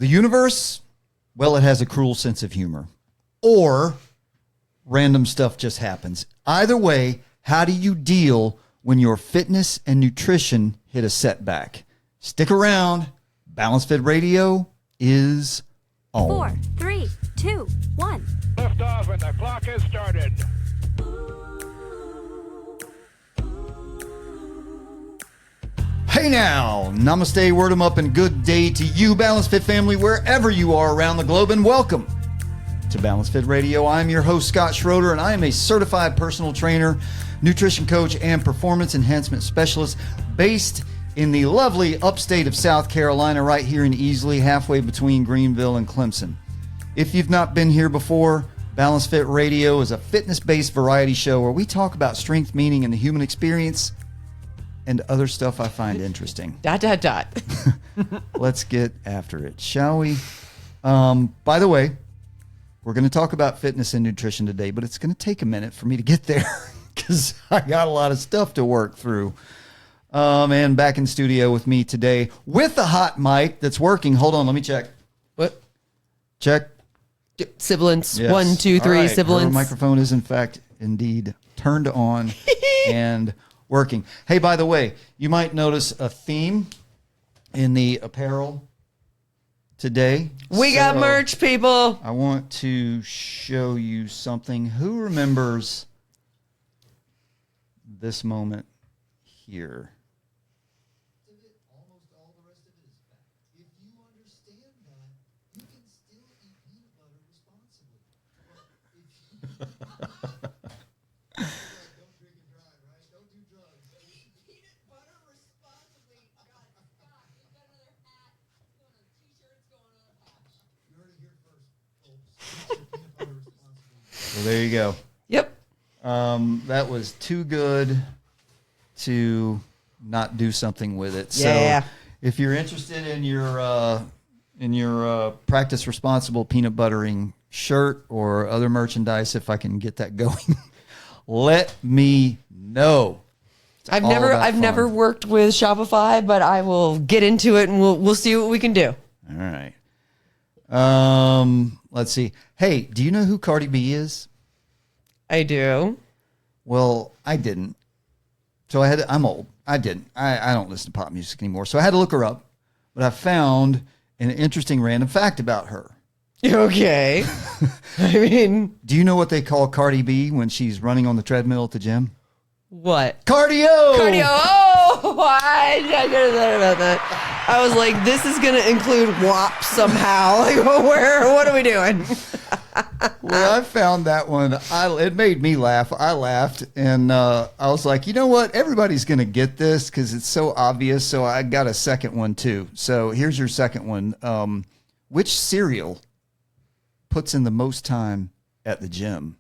The universe, well, it has a cruel sense of humor. Or random stuff just happens. Either way, how do you deal when your fitness and nutrition hit a setback? Stick around. BalanceFIT Radio is on. 4, 3, 2, 1. Lift off and the clock has started. Hey now, namaste, word 'em up, and good day to you, BalanceFIT family, wherever you are around the globe, and welcome to BalanceFIT Radio. I'm your host, Scott Schroeder, and I am a certified personal trainer, nutrition coach, and performance enhancement specialist based in the lovely upstate of South Carolina, right here in Easley, halfway between Greenville and Clemson. If you've not been here before, BalanceFIT Radio is a fitness-based variety show where we talk about strength, meaning, and the human experience, and other stuff I find interesting. ... Let's get after it, shall we? By the way, we're going to talk about fitness and nutrition today, but it's going to take a minute for me to get there because I got a lot of stuff to work through. And back in studio with me today with a hot mic that's working. Hold on, let me check. What? Check. Sibilance. Yes. 1, 2, 3, All right. sibilance. Her microphone is indeed turned on and working. Hey, by the way, you might notice a theme in the apparel today. We got merch, people. I want to show you something. Who remembers this moment here? Almost all the rest of it is fact. If you understand that, you can still eat peanut butter responsibly. Don't drink and drive, right? Don't do drugs. Peanut butter responsibly. God, we've got another hat, going on a t-shirt, it's going on a patch. You heard it here first, folks. Peanut butter responsibly. Well, there you go. Yep. That was too good to not do something with it. Yeah. So if you're interested in your practice responsible peanut buttering shirt or other merchandise, if I can get that going, let me know. I've never worked with Shopify, but I will get into it and we'll see what we can do. All right. Let's see. Hey, do you know who Cardi B is? I do. Well, I didn't. So I'm old. I didn't. I don't listen to pop music anymore. So I had to look her up, but I found an interesting random fact about her. Okay. I mean, Do you know what they call Cardi B when she's running on the treadmill at the gym? what? Cardio! Cardio. Oh, I could have thought about that. I was like, this is going to include WAP somehow. Like, what are we doing? When I found that one, it made me laugh. I laughed, and I was like, you know what? Everybody's going to get this because it's so obvious, so I got a second one, too. So here's your second one. Which cereal puts in the most time at the gym?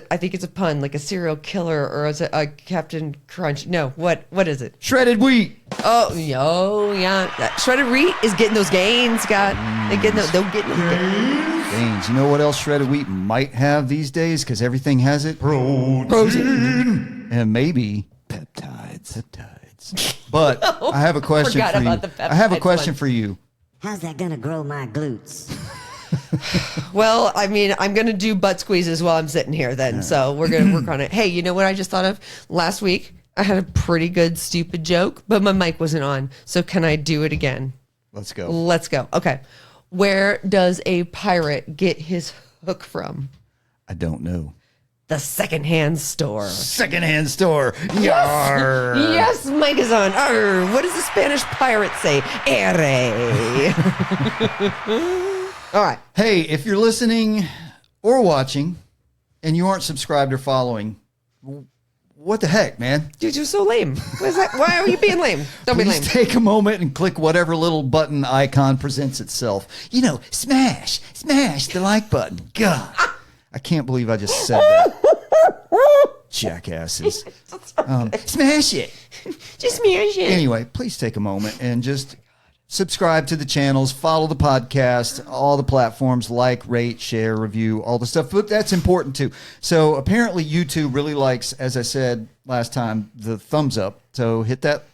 I think it's a pun, like a serial killer, or is it a Captain Crunch? No, what is it? Shredded wheat. Oh, yeah. Shredded wheat is getting those gains, Scott. They're getting those gains. Gains. You know what else shredded wheat might have these days? Because everything has it. Protein. And maybe peptides. But I have a question Forgot for you. about the I have a peptides question one. for you. How's that gonna grow my glutes? Well, I mean, I'm going to do butt squeezes while I'm sitting here then. So we're going to work on it. Hey, you know what I just thought of? Last week, I had a pretty good stupid joke, but my mic wasn't on. So can I do it again? Let's go. Let's go. Okay. Where does a pirate get his hook from? I don't know. The secondhand store. Secondhand store. Yar. Yes, mic is on. Arr. What does the Spanish pirate say? Ere. All right. Hey, if you're listening or watching and you aren't subscribed or following, what the heck, man? Dude, you're so lame. What is that? Why are you being lame? Don't be lame. Please take a moment and click whatever little button icon presents itself. You know, smash the like button. God, I can't believe I just said that. Jackasses. Smash it. Just smash it. Anyway, please take a moment and just subscribe to the channels, follow the podcast, all the platforms, like, rate, share, review, all the stuff. But that's important too. So apparently YouTube really likes, as I said last time, the thumbs up. So hit that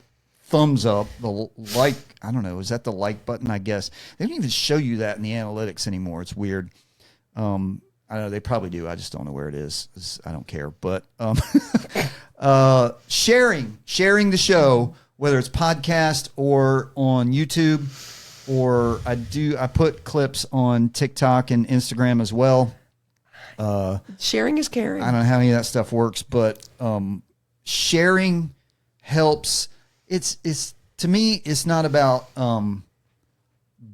thumbs up, the like, I don't know, is that the like button? I guess they don't even show you that in the analytics anymore. It's weird. I don't know, they probably do. I just don't know where it is. I don't care. But sharing the show, whether it's podcast or on YouTube, or I put clips on TikTok and Instagram as well. Sharing is caring. I don't know how any of that stuff works, but sharing helps. It's to me, it's not about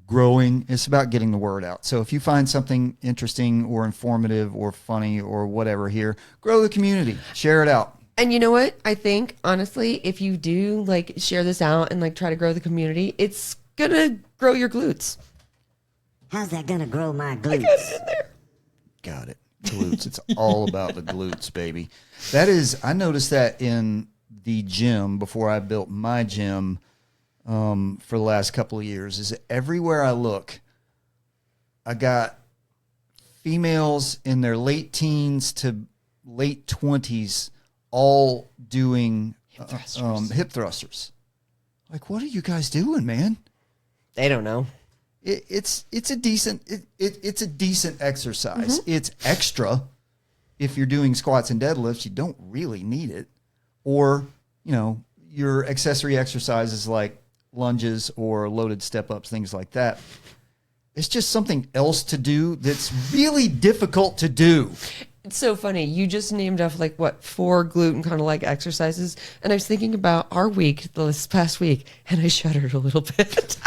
growing. It's about getting the word out. So if you find something interesting or informative or funny or whatever here, grow the community, share it out. And you know what? I think, honestly, if you do like share this out and like try to grow the community, it's going to grow your glutes. How's that gonna grow my glutes? Got it. Glutes. It's all about the glutes, baby. That is, I noticed that in the gym before I built my gym for the last couple of years, is that everywhere I look, I got females in their late teens to late 20s all doing hip thrusters. Like, what are you guys doing, man? They don't know. It's a decent exercise. It's extra. If you're doing squats and deadlifts, you don't really need it. Or, your accessory exercises like lunges or loaded step-ups, things like that. It's just something else to do that's really difficult to do. It's so funny. You just named off 4 glute kind of like exercises. And I was thinking about our week this past week, and I shuddered a little bit.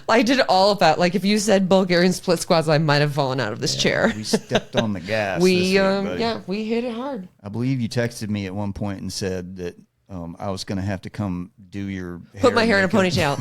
I did all about, if you said Bulgarian split squats, I might have fallen out of this chair. We stepped on the gas. We buddy. hit it hard. I believe you texted me at one point and said that I was going to have to come do your hair. Put my hair in a ponytail.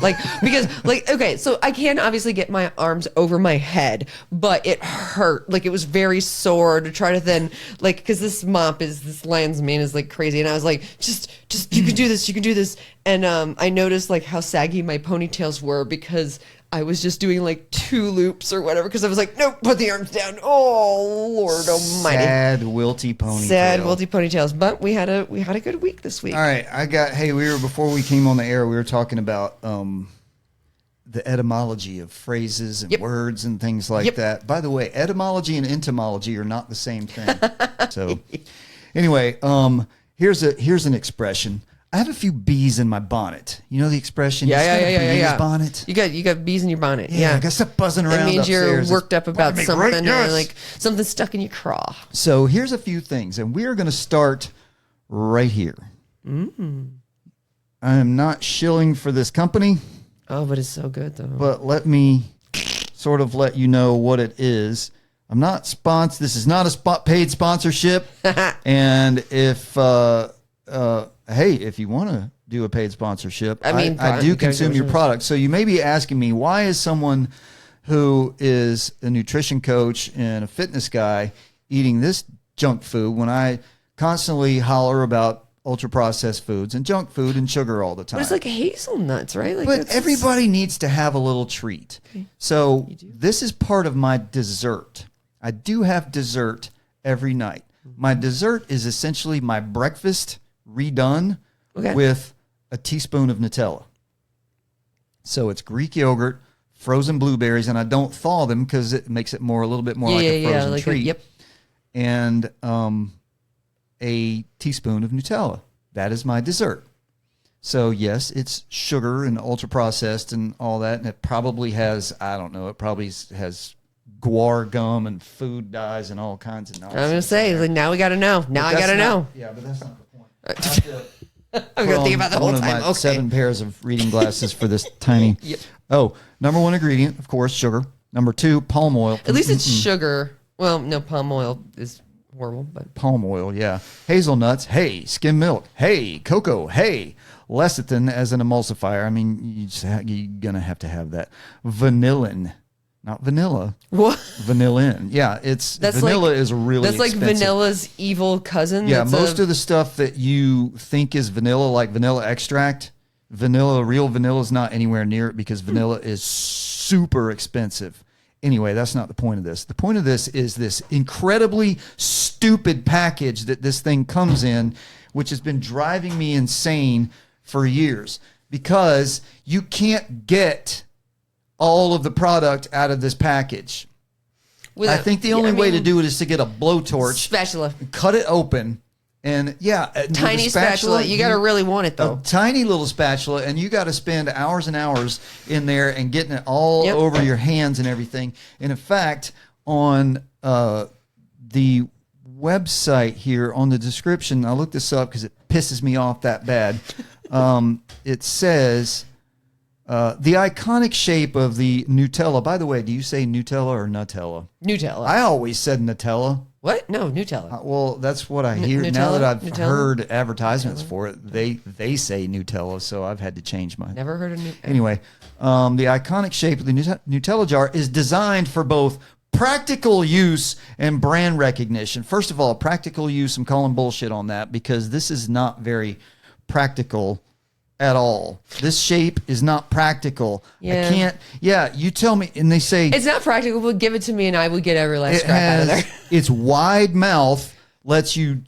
Okay, so I can obviously get my arms over my head, but it hurt. It was very sore to try to then, because this lion's mane is crazy. And I was like, just, you can do this. And I noticed how saggy my ponytails were because I was just doing 2 loops or whatever because I was like, nope, put the arms down. Oh, Lord almighty. Sad, wilty ponytail. Sad, wilty ponytails. But we had a good week this week. All right. Before we came on the air, we were talking about the etymology of phrases and words and things like that. By the way, etymology and entomology are not the same thing. So anyway, here's an expression. I have a few bees in my bonnet. You know the expression? Yeah. Bonnet. You got bees in your bonnet. Yeah. I got stuff buzzing around. It means upstairs. you're worked up about something, right? Yes. or something stuck in your craw. So here's a few things, and we are going to start right here. I am not shilling for this company. Oh, but it's so good though. But let me sort of let you know what it is. I'm not sponsored. This is not a paid sponsorship. And if if you want to do a paid sponsorship, I do consume your product. So you may be asking me, why is someone who is a nutrition coach and a fitness guy eating this junk food when I constantly holler about ultra-processed foods and junk food and sugar all the time? But it's hazelnuts, right? But everybody needs to have a little treat. Okay. So this is part of my dessert. I do have dessert every night. My dessert is essentially my breakfast redone with a teaspoon of Nutella. So it's Greek yogurt, frozen blueberries, and I don't thaw them because it makes it a little bit more like a frozen treat. And a teaspoon of Nutella. That is my dessert. So yes, it's sugar and ultra processed and all that, and it probably has, I don't know, it probably has guar gum and food dyes and all kinds of nonsense. I'm gonna say, now we got to know. Now I got to know. Yeah, but that's not the point. I'm gonna think about the whole time. One of my 7 pairs of reading glasses for this tiny. Oh, number 1 ingredient, of course, sugar. Number 2, palm oil. At least it's sugar. Well, no, palm oil is horrible, but palm oil, yeah. Hazelnuts, hey. Skim milk, hey. Cocoa, hey. Lecithin as an emulsifier. I mean, you're gonna have to have that. Vanillin, not vanilla. What? Vanillin. Yeah, vanilla is really expensive. That's vanilla's evil cousin. Yeah, most of the stuff that you think is vanilla, like vanilla extract, real vanilla is not anywhere near it because vanilla is super expensive. Anyway, that's not the point of this. The point of this is this incredibly stupid package that this thing comes in, which has been driving me insane for years. because you can't get all of the product out of this package. I think the only way to do it is to get a blowtorch, spatula, cut it open, and tiny spatula. You got to really want it though. A tiny little spatula, and you got to spend hours and hours in there and getting it all over your hands and everything. And in fact, on the website here, on the description, I looked this up because it pisses me off that bad. It says the iconic shape of the Nutella. By the way, do you say Nutella or Nutella? Nutella. I always said Nutella. What? No, Nutella. Well, that's what I hear now that I've Nutella? heard advertisements for it. They say Nutella, so I've had to change mine. Never heard of Nutella. Anyway, the iconic shape of the Nutella jar is designed for both practical use and brand recognition. First of all, practical use, I'm calling bullshit on that because this is not very practical at all. This shape is not practical. Yeah. I can't. Yeah, you tell me, and they say it's not practical, but give it to me and I will get every last scrap out of there. Its wide mouth lets you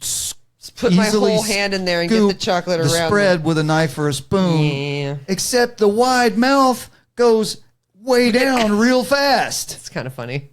put my easily whole hand in there and get the chocolate the around spread with a knife or a spoon. Yeah. Except the wide mouth goes way down real fast. It's kind of funny.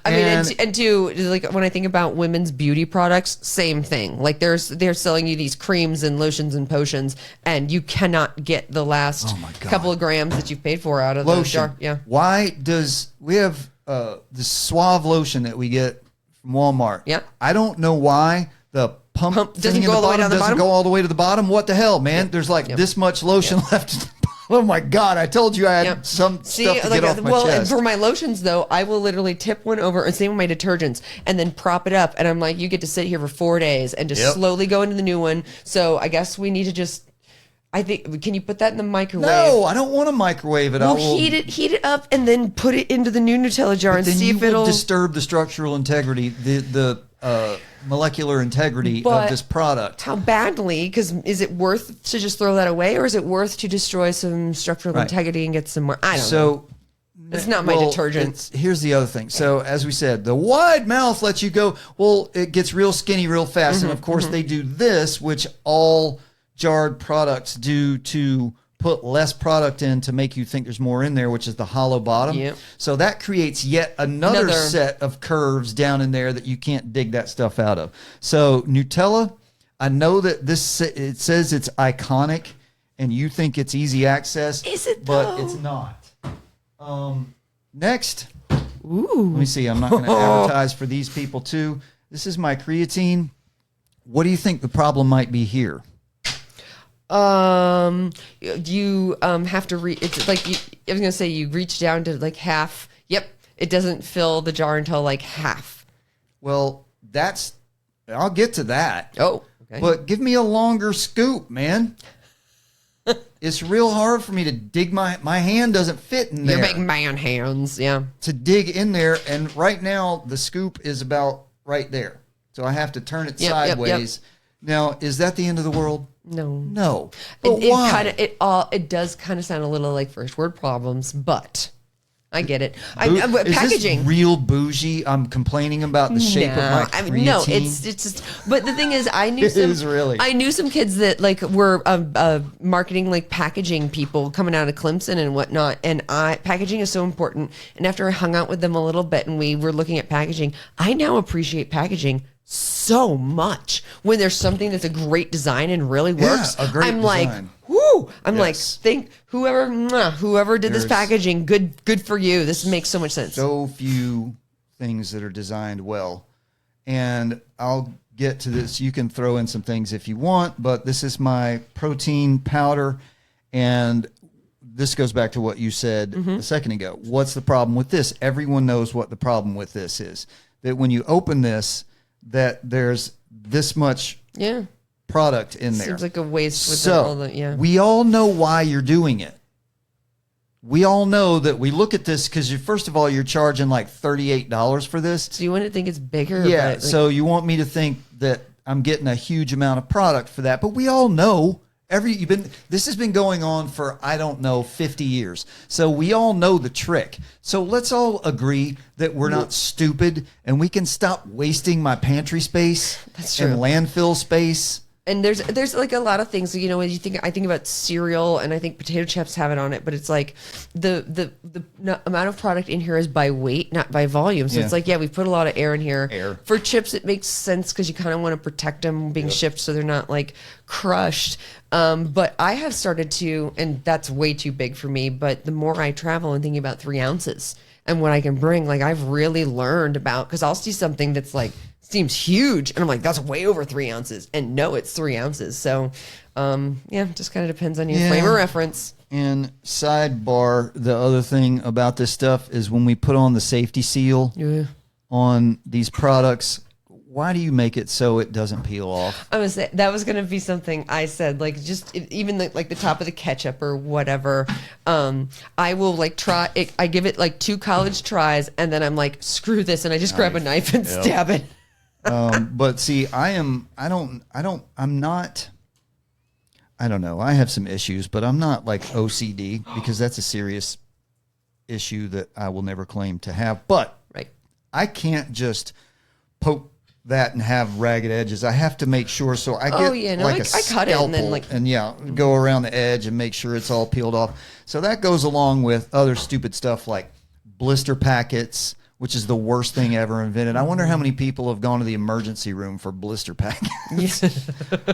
I mean, and to like when I think about women's beauty products, same thing. Like they're selling you these creams and lotions and potions, and you cannot get the last couple of grams that you've paid for out of the jar. Yeah. Why does we have the Suave lotion that we get from Walmart? Yeah. I don't know why the pump doesn't thing go in all the way down the doesn't bottom? go all the way to the bottom. What the hell, man? There's like this much lotion left. Oh my God! I told you I had some stuff to get off my chest. For my lotions though, I will literally tip one over, and same with my detergents, and then prop it up, and I'm like, you get to sit here for 4 days and just slowly go into the new one. So I guess we need to just. I think can you put that in the microwave? No, I don't want to microwave it. We'll heat it up, and then put it into the new Nutella jar and see if it'll disturb the structural integrity, the molecular integrity of this product. How badly? Because is it worth to just throw that away, or is it worth to destroy some structural integrity and get some more? I don't know. It's not my detergent. Here's the other thing. So as we said, the wide mouth lets you go. Well, it gets real skinny real fast, and of course they do this, which all jarred products do to put less product in to make you think there's more in there, which is the hollow bottom. Yep. So that creates yet another set of curves down in there that you can't dig that stuff out of. So Nutella, I know that it says it's iconic and you think it's easy access. Is it though? But it's not. Next. Let me see. I'm not going to advertise for these people too. This is my creatine. What do you think the problem might be here? You have to it's like I was gonna say you reach down to like half. Yep, it doesn't fill the jar until like half. Well, I'll get to that. Oh, okay. But give me a longer scoop, man. It's real hard for me to dig my hand doesn't fit in there. Your big man hands, yeah. To dig in there, and right now the scoop is about right there, so I have to turn it sideways. Now, is that the end of the world? No. But why? It does kind of sound a little like first word problems, but I get it. Is Packaging. this real bougie? I'm complaining about the shape of my creatine. No, it's just. But the thing is, I knew I knew some kids that like were marketing like packaging people coming out of Clemson and whatnot. And packaging is so important. And after I hung out with them a little bit and we were looking at packaging, I now appreciate packaging so much when there's something that's a great design and really works. A great I'm design. like, whoo! I'm like, think whoever did this packaging, good for you. This makes so much sense. So few things that are designed well, and I'll get to this. You can throw in some things if you want, but this is my protein powder, and this goes back to what you said a second ago. What's the problem with this? Everyone knows what the problem with this is. That when you open this, that there's this much product in there. Seems like a waste with so we all know why you're doing it. We all know that we look at this because first of all, you're charging like $38 for this. So you want to think it's bigger? Yeah. So you want me to think that I'm getting a huge amount of product for that. But we all know this has been going on for, I don't know, 50 years. So we all know the trick. So let's all agree that we're not stupid and we can stop wasting my pantry space and landfill space And there's like a lot of things, you know, when I think about cereal, and I think potato chips have it on it, but it's like the amount of product in here is by weight, not by volume. So it's like, we put a lot of air in here. For chips, it makes sense because you kind of want to protect them being shipped so they're not like crushed. But I have started to, and that's way too big for me, but the more I travel and thinking about 3 ounces and what I can bring, like I've really learned about, because I'll see something that's like, seems huge, and I'm like, that's way over 3 ounces, and no, it's 3 ounces. So just kind of depends on your frame of reference. And sidebar, the other thing about this stuff is when we put on the safety seal on these products, why do you make it so it doesn't peel off? I was that was gonna be something I said, like just even like the top of the ketchup or whatever. I will like try it. I give it like 2 college tries, and then I'm like, screw this, and I just grab a knife and stab it. But see, I don't know. I have some issues, but I'm not like OCD, because that's a serious issue that I will never claim to have. But I can't just poke that and have ragged edges. I have to make sure. So I get I cut it and then go around the edge and make sure it's all peeled off. So that goes along with other stupid stuff like blister packets, which is the worst thing ever invented. I wonder how many people have gone to the emergency room for blister packets.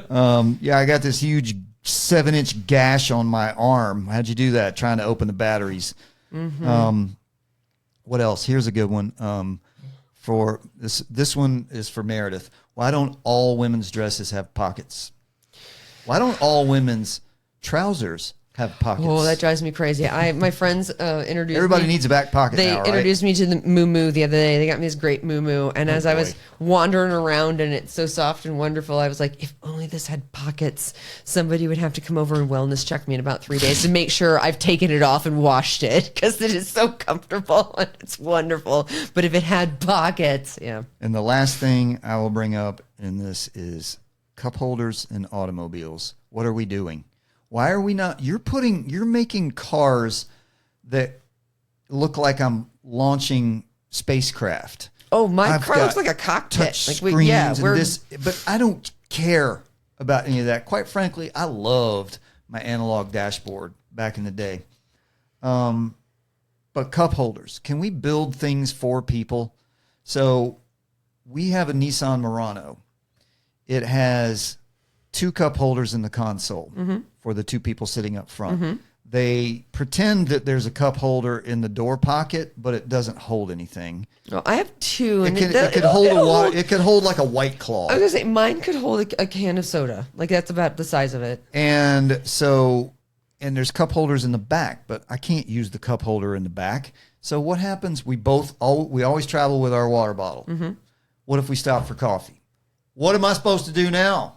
I got this huge 7-inch gash on my arm. How'd you do that? Trying to open the batteries. What else? Here's a good one. For this one is for Meredith. Why don't all women's dresses have pockets? Why don't all women's trousers have pockets? Oh, that drives me crazy. My friends introduced Everybody me. needs a back pocket They now, right? introduced me to the moo the other day. They got me this great moo, and as I was wandering around and it's so soft and wonderful, I was like, if only this had pockets, somebody would have to come over and wellness check me in about 3 days to make sure I've taken it off and washed it, because it is so comfortable and it's wonderful. But if it had pockets, And the last thing I will bring up in this is cup holders in automobiles. What are we doing? Why are we not? You're making cars that look like I'm launching spacecraft. Oh, my I've car got looks like a cockpit. touch Like screens and this, but I don't care about any of that. Quite frankly, I loved my analog dashboard back in the day. But cup holders, can we build things for people? So we have a Nissan Murano. It has 2 cup holders in the console for the 2 people sitting up front. They pretend that there's a cup holder in the door pocket, but it doesn't hold anything. Oh, I have 2. It could hold it could hold like a White Claw. I was gonna say mine could hold a can of soda. Like that's about the size of it. And there's cup holders in the back, but I can't use the cup holder in the back. So what happens? We always travel with our water bottle. What if we stop for coffee? What am I supposed to do now?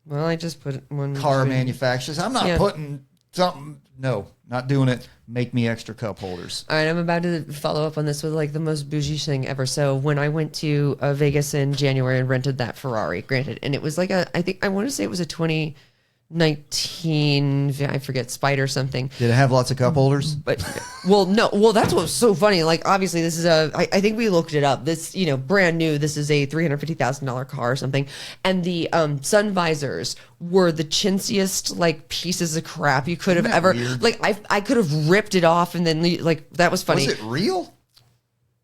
Well, I just put one. Car manufacturers. I'm not putting something. No, not doing it. Make me extra cup holders. All right, I'm about to follow up on this with like the most bougie thing ever. So when I went to Vegas in January and rented that Ferrari, granted, and it was like I want to say it was a 2019, I forget, Spider something. Did it have lots of cup holders? But no, that's what's so funny. Like obviously this is I think we looked it up. This, brand new, this is a $350,000 car or something. And the sun visors were the chintziest like pieces of crap you could have ever weird? like I could have ripped it off and then like that was funny. Was it real?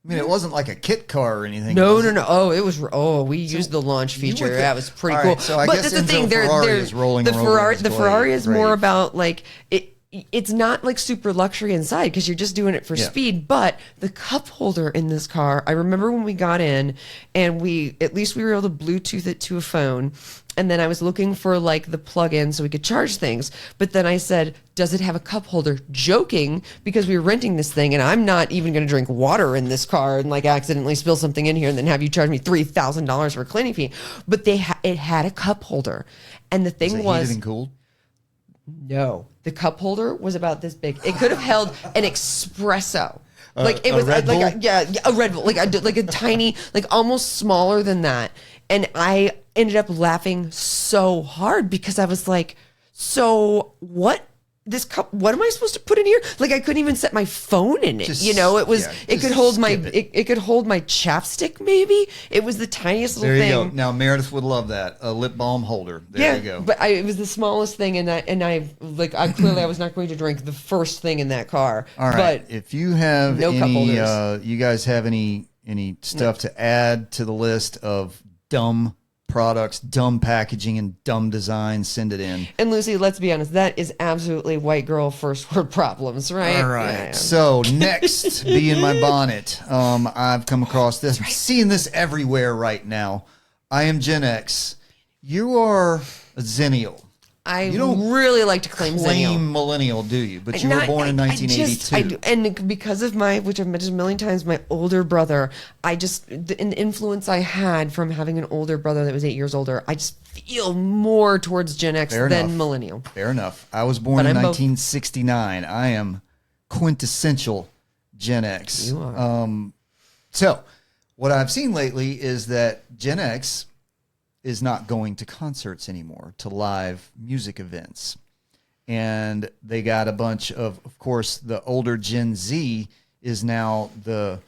I mean, it wasn't like a kit car or anything. No. Oh, it was. Oh, we used the launch feature. That was pretty cool. Right, so I but guess that's the thing. Ferrari is rolling the over Ferrari. his The blade. Ferrari is more Great. about like it. It's not like super luxury inside because you're just doing it for speed. But the cup holder in this car, I remember when we got in and at least we were able to Bluetooth it to a phone. And then I was looking for like the plug-in so we could charge things. But then I said, does it have a cup holder? Joking, because we were renting this thing and I'm not even going to drink water in this car and like accidentally spill something in here and then have you charge me $3,000 for a cleaning fee. But it had a cup holder. And the thing was heated and cooled? No. The cup holder was about this big. It could have held an espresso. Like it was Red Bull? a Red Bull, like a tiny, like almost smaller than that. And I ended up laughing so hard because I was like, so what this cup, what am I supposed to put in here? Like, I couldn't even set my phone in it. Just- It was, yeah, it just could hold my, skip it. it could hold my chapstick maybe. It was the tiniest little There you thing. go. Now Meredith would love that. A lip balm holder. There you go. But it was the smallest thing, and I clearly I was not going to drink the first thing in that car. All right. But If you have no cup any, holders. you guys have any stuff to add to the list of dumb products, dumb packaging, and dumb design, send it in. And Lucy, let's be honest, that is absolutely white girl first world problems, right? All right. Yeah. So next, be in my bonnet. I've come across this, seeing this everywhere right now. I am Gen X. You are a Zennial. I don't really like to claim Zennial. Millennial, do you? But you were born in 1982. I do, and because of which I've mentioned a million times, my older brother, the influence I had from having an older brother that was 8 years older, I just feel more towards Gen X Fair than enough. millennial. Fair enough. I was born But in I'm both. 1969. I am quintessential Gen X. You are. So, what I've seen lately is that Gen X is not going to concerts anymore, to live music events. And they got a bunch of course, the older Gen Z is now the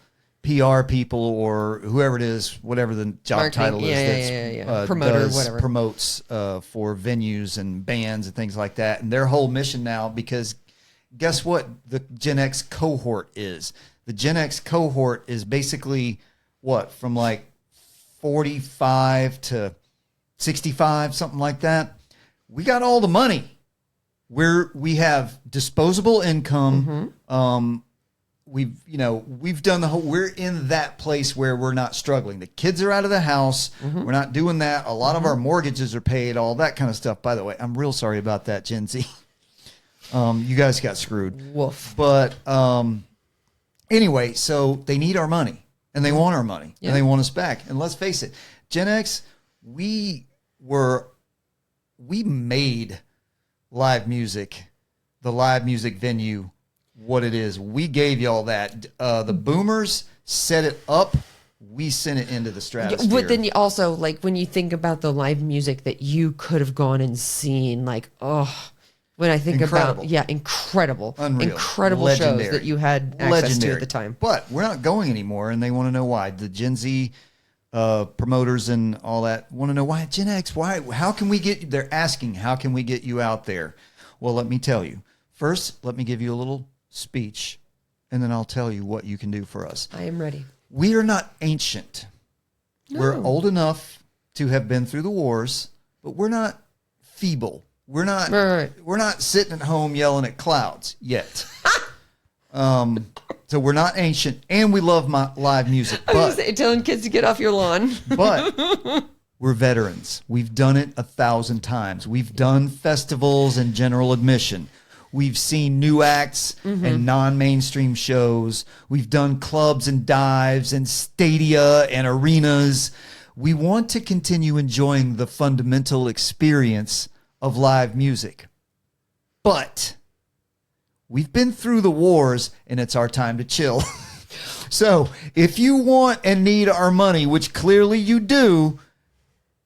PR people or whoever it is, whatever the job Marketing, title is, yeah. Promoter, whatever. promotes for venues and bands and things like that. And their whole mission now, because guess what the Gen X cohort is? The Gen X cohort is basically what, from like 45 to 65, something like that. We got all the money. We have disposable income. We've done the whole, we're in that place where we're not struggling. The kids are out of the house. We're not doing that. A lot of our mortgages are paid, all that kind of stuff. By the way, I'm real sorry about that, Gen Z. You guys got screwed. Woof. But anyway, so they need our money and they want our money and they want us back. And let's face it, Gen X, we made live music, the live music venue, what it is. We gave y'all that. The boomers set it up. We sent it into the stratosphere. But then you also, like, when you think about the live music that you could have gone and seen, like, when I think Incredible. about, incredible. Unreal. Incredible Legendary. shows that you had access to at the time. But we're not going anymore, and they want to know why. The Gen Z promoters and all that want to know why. Gen X, why? How can we get? They're asking, how can we get you out there? Well, let me tell you. First, let me give you a little speech, and then I'll tell you what you can do for us. I am ready. We are not ancient. No. We're old enough to have been through the wars, but we're not feeble. We're not. Right. We're not sitting at home yelling at clouds yet. So we're not ancient, and we love live music. I was But gonna say, telling kids to get off your lawn. but we're veterans. We've done it 1,000 times. We've done festivals and general admission. We've seen new acts and non-mainstream shows. We've done clubs and dives and stadia and arenas. We want to continue enjoying the fundamental experience of live music. But we've been through the wars, and it's our time to chill. So if you want and need our money, which clearly you do,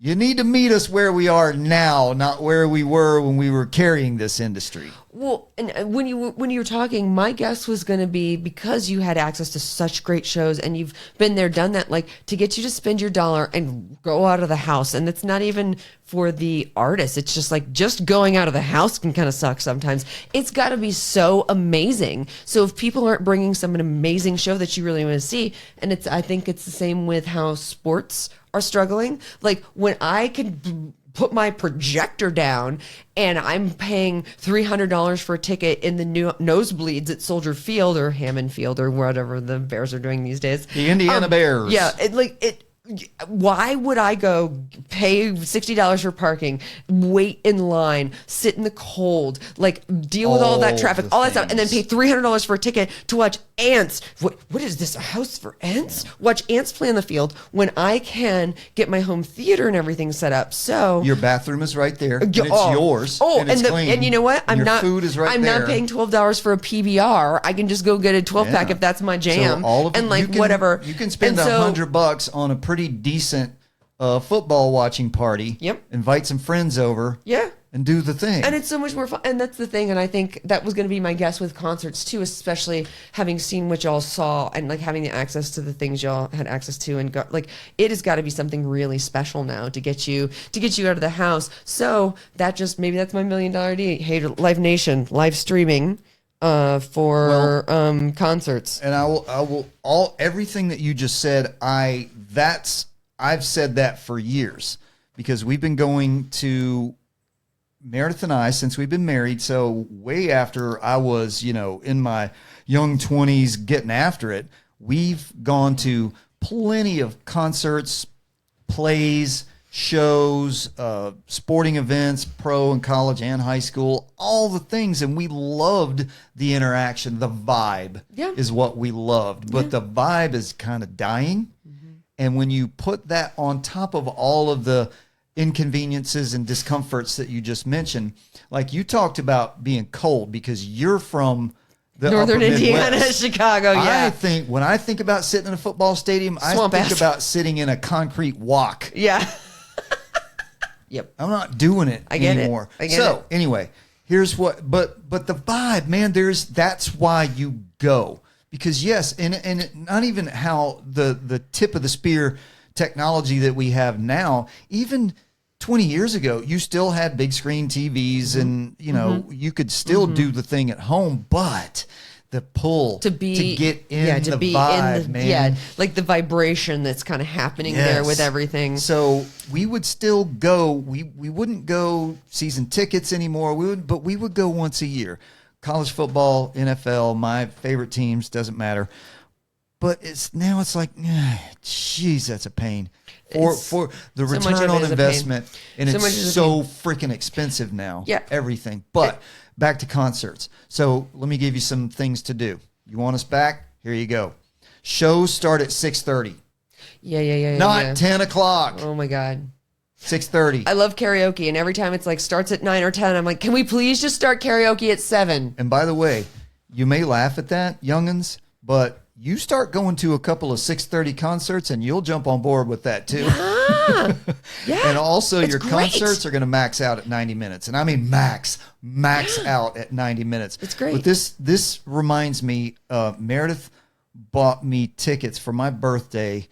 you need to meet us where we are now, not where we were when we were carrying this industry. Well, and when you were talking, my guess was going to be, because you had access to such great shows and you've been there, done that, like, to get you to spend your dollar and go out of the house. And it's not even for the artist. It's just like, just going out of the house can kind of suck sometimes. It's got to be so amazing. So if people aren't bringing an amazing show that you really want to see, and I think it's the same with how sports are struggling. Like, when I could put my projector down and I'm paying $300 for a ticket in the new nosebleeds at Soldier Field or Hammond Field or whatever the Bears are doing these days. The Indiana Bears. Yeah, why would I go pay $60 for parking, wait in line, sit in the cold, like, deal with all that All traffic, the all that stuff, and then pay things. $300 for a ticket to watch ants? What is this, a house for ants? Watch ants play in the field when I can get my home theater and everything set up. So Your bathroom is right there, and it's Oh. yours. Oh, and it's clean. and you know what? And your food is right I'm there. not paying $12 for a PBR. I can just go get a 12-pack Yeah. if that's my jam. So all of and it, like, you can, whatever. You can spend And so- $100 on a pretty decent a football watching party. Yep. Invite some friends over. Yeah. And do the thing. And it's so much more fun. And that's the thing. And I think that was going to be my guess with concerts too, especially having seen what y'all saw and like having the access to the things y'all had access to, and got like, it has got to be something really special now to get you out of the house. So maybe that's my $1 million idea. Hey, Live Nation, live streaming for concerts. And I will everything that you just said, I've said that for years, because we've been going to Meredith and I, since we've been married, so way after I was, in my young 20s getting after it, we've gone to plenty of concerts, plays, shows, sporting events, pro and college and high school, all the things. And we loved the interaction. The vibe is what we loved. But the vibe is kind of dying. Mm-hmm. And when you put that on top of all of the inconveniences and discomforts that you just mentioned, like you talked about being cold because you're from the Northern upper Indiana, Midwest. Chicago. Yeah. When I think about sitting in a football stadium, Swamp I think ass. about sitting in a concrete walk. Yeah. Yep. I'm not doing it I get anymore. it. I get it. Anyway, here's what, but the vibe, man, that's why you go, because yes, and not even how the tip of the spear technology that we have now, even 20 years ago, you still had big screen TVs and, you could still do the thing at home, but the pull to get in the vibe, man. Yeah, like the vibration that's kind of happening there with everything. So we would still go. We wouldn't go season tickets anymore. But we would go once a year. College football, NFL, my favorite teams, doesn't matter. But it's like, geez, that's a pain. For the return on investment, and it's so freaking expensive now. Yeah. Everything. But back to concerts. So let me give you some things to do. You want us back? Here you go. Shows start at 6:30. Yeah. Not 10 o'clock. Oh my God. 6:30. I love karaoke, and every time it's like starts at 9 or 10, I'm like, can we please just start karaoke at 7? And by the way, you may laugh at that, youngins, but you start going to a couple of 6:30 concerts and you'll jump on board with that too. Yeah. And also It's your great. concerts are going to max out at 90 minutes. And I mean max out at 90 minutes. It's great. But this reminds me, Meredith bought me tickets for my birthday.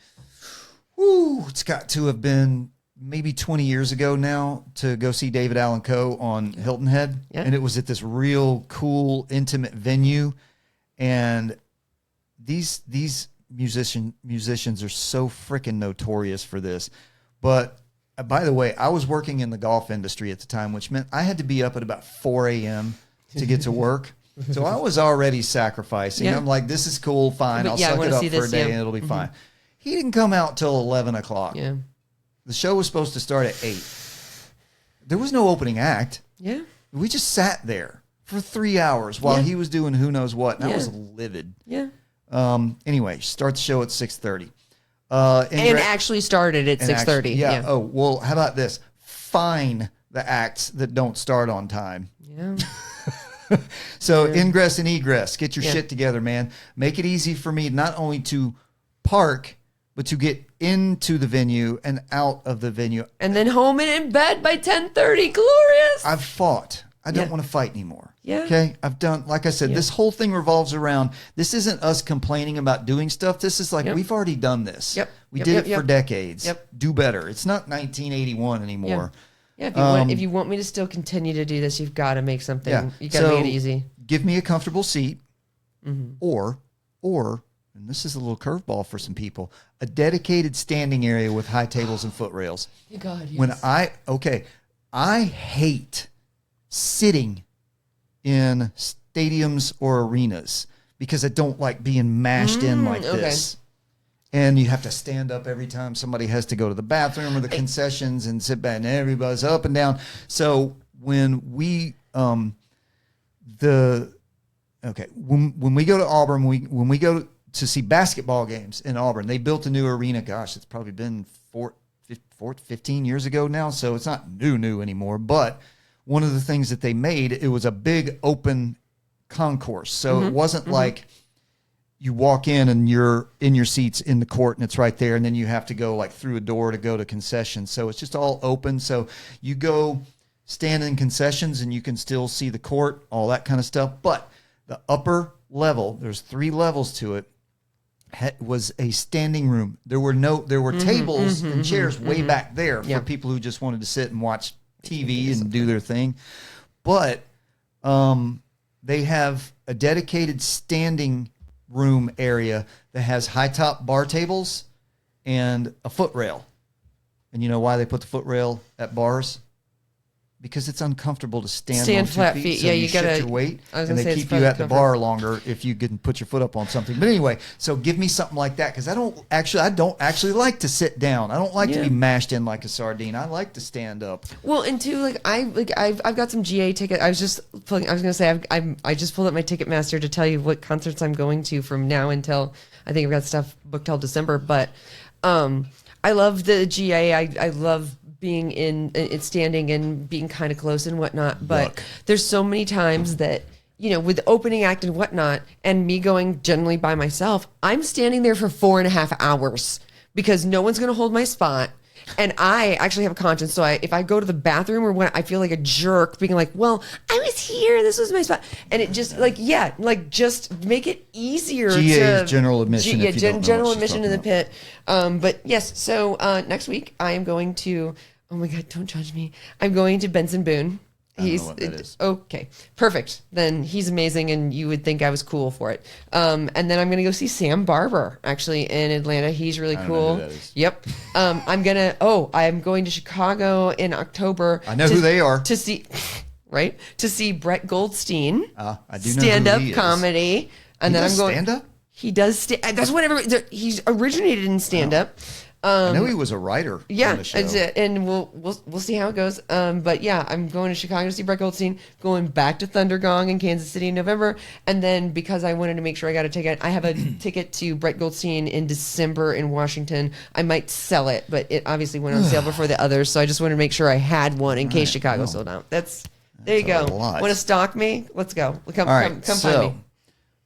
Woo, it's got to have been maybe 20 years ago now, to go see David Allen Coe on Hilton Head. Yeah. And it was at this real cool, intimate venue. And these musicians are so freaking notorious for this. But by the way, I was working in the golf industry at the time, which meant I had to be up at about 4 a.m. to get to work. So I was already sacrificing. Yeah. I'm like, this is cool, fine. But I'll yeah, I suck wanna it up see for a this, day yeah. and it'll be fine. He didn't come out till 11 o'clock. Yeah. The show was supposed to start at 8. There was no opening act. Yeah. We just sat there for 3 hours while he was doing who knows what. And I was livid. Yeah. Anyway, start the show at 6:30. And actually started at 6:30. Yeah. Oh, well, how about this? Fine the acts that don't start on time. Yeah. So ingress and egress. Get your shit together, man. Make it easy for me not only to park, but to get into the venue and out of the venue. And then home and in bed by 10:30. Glorious. I've fought. I don't want to fight anymore. Yeah. Okay. I've done, like I said, this whole thing revolves around, this isn't us complaining about doing stuff. This is like, we've already done this. Yep. We Yep, did yep, it for yep. decades. Yep. Do better. It's not 1981 anymore. Yeah. If you want me to still continue to do this, you've got to make something. Yeah. You got to make it easy. Give me a comfortable seat, or, and this is a little curveball for some people, a dedicated standing area with high tables and foot rails. God, yes. When I hate sitting in stadiums or arenas because I don't like being mashed in like this. And you have to stand up every time somebody has to go to the bathroom or the concessions and sit back, and everybody's up and down. So when we when we go to Auburn, when we go to see basketball games in Auburn, they built a new arena. Gosh, it's probably been 15 years ago now, so it's not new anymore. But one of the things that they made, it was a big open concourse. So it wasn't like you walk in and you're in your seats in the court and it's right there. And then you have to go like through a door to go to concessions. So it's just all open. So you go stand in concessions and you can still see the court, all that kind of stuff. But the upper level, there's 3 levels to it, was a standing room. There were tables and chairs way back there for people who just wanted to sit and watch TV and do their thing. But they have a dedicated standing room area that has high top bar tables and a footrail. And you know why they put the footrail at bars? Because it's uncomfortable to stand on 2 flat feet. feet. So Yeah, you you shift gotta. your weight, I was and gonna they say keep you at the bar longer if you can put your foot up on something. But anyway, so give me something like that because I don't actually like to sit down. I don't like to be mashed in like a sardine. I like to stand up. Well, and two, I've got some GA ticket. I was gonna say I just pulled up my Ticketmaster to tell you what concerts I'm going to from now until I think I've got stuff booked till December. But I love the GA. I love being in it's standing and being kind of close and whatnot. But there's so many times that, you know, with opening act and whatnot, and me going generally by myself, I'm standing there for 4.5 hours because no one's going to hold my spot. And I actually have a conscience. So if I go to the bathroom or when I feel like a jerk being like, well, I was here, this was my spot. And it just just make it easier. GA is general admission. If you don't know general what she's admission in the talking pit. But yes, so next week I am going to, oh my God, don't judge me. I'm going to Benson Boone. I don't know what that is. Okay, perfect. Then he's amazing, and you would think I was cool for it. And then I'm gonna go see Sam Barber actually in Atlanta. He's really cool. know who that is. Yep. I'm going to Chicago in October. I know who they are. To see, right? To see Brett Goldstein. I do know who stand-up he is. comedy. And He then does I'm going stand-up? He does. That's what everybody. He's originated in stand-up. I know he was a writer on the show. And we'll see how it goes. But yeah, I'm going to Chicago to see Brett Goldstein, going back to Thunder Gong in Kansas City in November, and then because I wanted to make sure I got a ticket, I have a ticket to Brett Goldstein in December in Washington. I might sell it, but it obviously went on sale before the others, so I just wanted to make sure I had one in case Chicago sold out. There you go. Want to stalk me? Let's go. Come find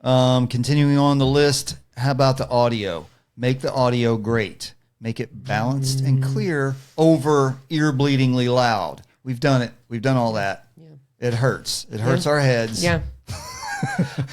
me. Continuing on the list, how about the audio? Make the audio great. Make it balanced and clear over ear-bleedingly loud. We've done it. We've done all that. Yeah. It hurts. It hurts our heads. Yeah.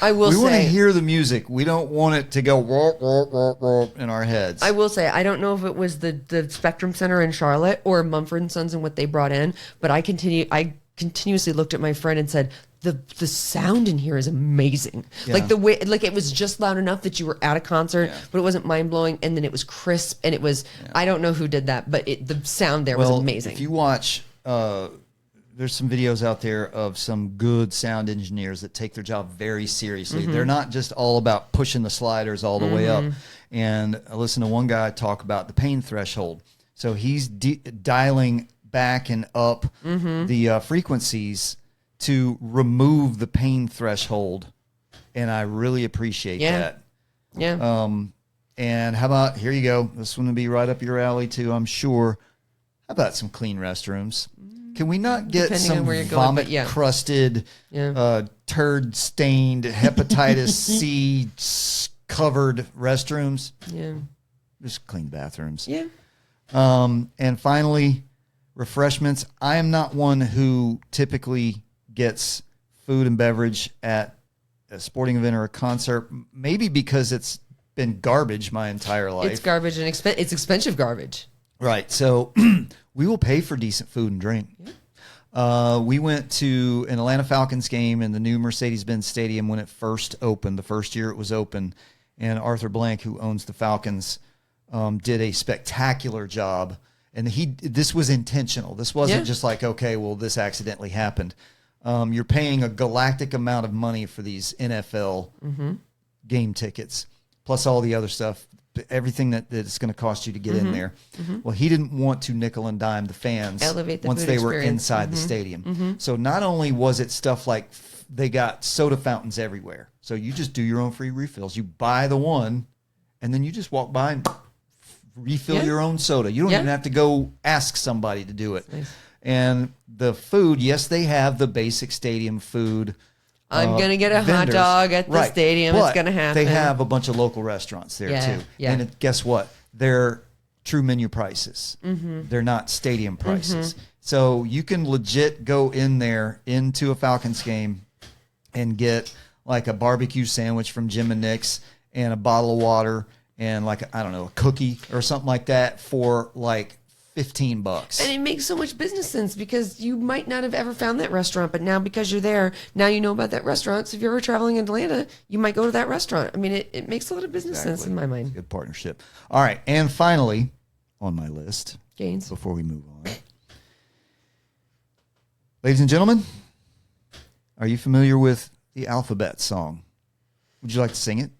I will say. We want to hear the music. We don't want it to go in our heads. I will say, I don't know if it was the Spectrum Center in Charlotte or Mumford & Sons and what they brought in, but I continuously looked at my friend and said, the sound in here is amazing. Yeah. Like the way, like it was just loud enough that you were at a concert, but it wasn't mind blowing. And then it was crisp, and it was, I don't know who did that, but the sound there was amazing. If you watch, there's some videos out there of some good sound engineers that take their job very seriously. Mm-hmm. They're not just all about pushing the sliders all the way up. And I listened to one guy talk about the pain threshold. So he's dialing back and up the frequencies to remove the pain threshold, and I really appreciate that. Yeah. And how about, here you go, this one will be right up your alley too, I'm sure. How about some clean restrooms? Can we not get Depending some on where you're going, vomit but yeah. crusted, turd stained, hepatitis C covered restrooms? Yeah. Just clean bathrooms. Yeah. And finally, refreshments. I am not one who typically gets food and beverage at a sporting event or a concert, maybe because it's been garbage my entire life. It's garbage and it's expensive garbage. Right. So we will pay for decent food and drink. Yeah. We went to an Atlanta Falcons game in the new Mercedes-Benz Stadium when it first opened, the first year it was open. And Arthur Blank, who owns the Falcons, did a spectacular job. And this was intentional. This wasn't just like, okay, well, this accidentally happened. You're paying a galactic amount of money for these NFL game tickets, plus all the other stuff, everything that it's going to cost you to get in there. Well, he didn't want to nickel and dime the fans once they were inside the stadium. So not only was it stuff like they got soda fountains everywhere. So you just do your own free refills. You buy the one, and then you just walk by and refill your own soda. You don't even have to go ask somebody to do it. Nice. And the food, yes, they have the basic stadium food. I'm going to get a hot vendors. dog at the Right. stadium. But it's going to happen. They have a bunch of local restaurants there Yeah, too. yeah. And guess what? They're true menu prices. Mm-hmm. They're not stadium prices. So you can legit go in there into a Falcons game and get like a barbecue sandwich from Jim and Nick's and a bottle of water and like, I don't know, a cookie or something like that for like $15. And it makes so much business sense because you might not have ever found that restaurant, but now because you're there, now you know about that restaurant. So if you're ever traveling in Atlanta, you might go to that restaurant. I mean, it makes a lot of business sense in my mind. Good partnership. All right. And finally, on my list, Gaines. before we move on, ladies and gentlemen, are you familiar with the alphabet song? Would you like to sing it?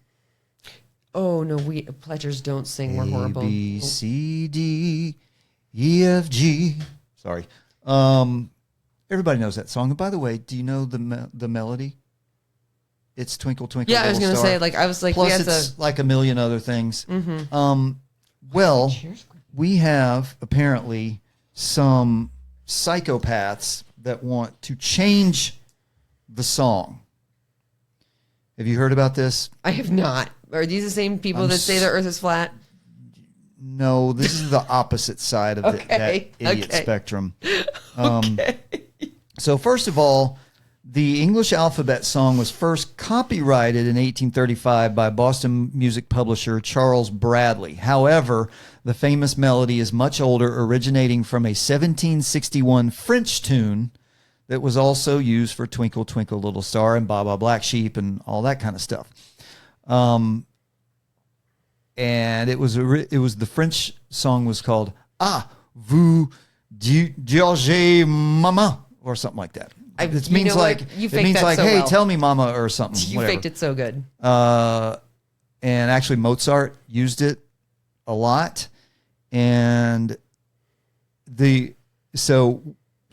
Oh, no, we pledgers don't sing. We're horrible. A, B, C, D, E, F, G. Sorry. Everybody knows that song. And by the way, do you know the melody? It's Twinkle, Twinkle, Yeah, I was Little going to Star. say, I was like, Plus, we have it's like a million other things. Well, we have apparently some psychopaths that want to change the song. Have you heard about this? I have not. Are these the same people that say the earth is flat? No, this is the opposite side of that idiot spectrum. So first of all, the English alphabet song was first copyrighted in 1835 by Boston music publisher Charles Bradley. However, the famous melody is much older, originating from a 1761 French tune that was also used for Twinkle, Twinkle, Little Star and Baa Black Sheep and all that kind of stuff. And it was the French song was called Ah, vous dirigez maman or something like that. It means like hey, tell me mama or something. You whatever. faked it so good. And actually Mozart used it a lot. And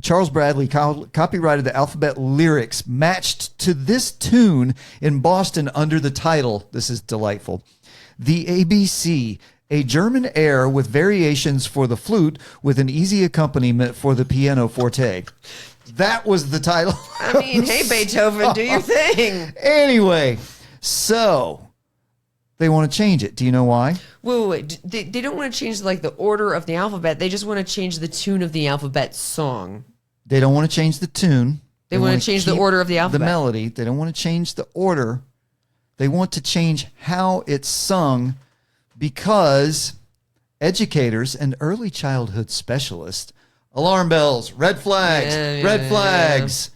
Charles Bradley copyrighted the alphabet lyrics matched to this tune in Boston under the title, this is delightful, The ABC, a German air with variations for the flute with an easy accompaniment for the pianoforte. That was the title. I mean, hey, Beethoven, do your thing. Anyway, so they want to change it. Do you know why? Wait. They don't want to change like the order of the alphabet. They just want to change the tune of the alphabet song. They don't want to change the tune. They want to change the keep order of the alphabet. The melody. They don't want to change the order. They want to change how it's sung because educators and early childhood specialists, alarm bells, red flags,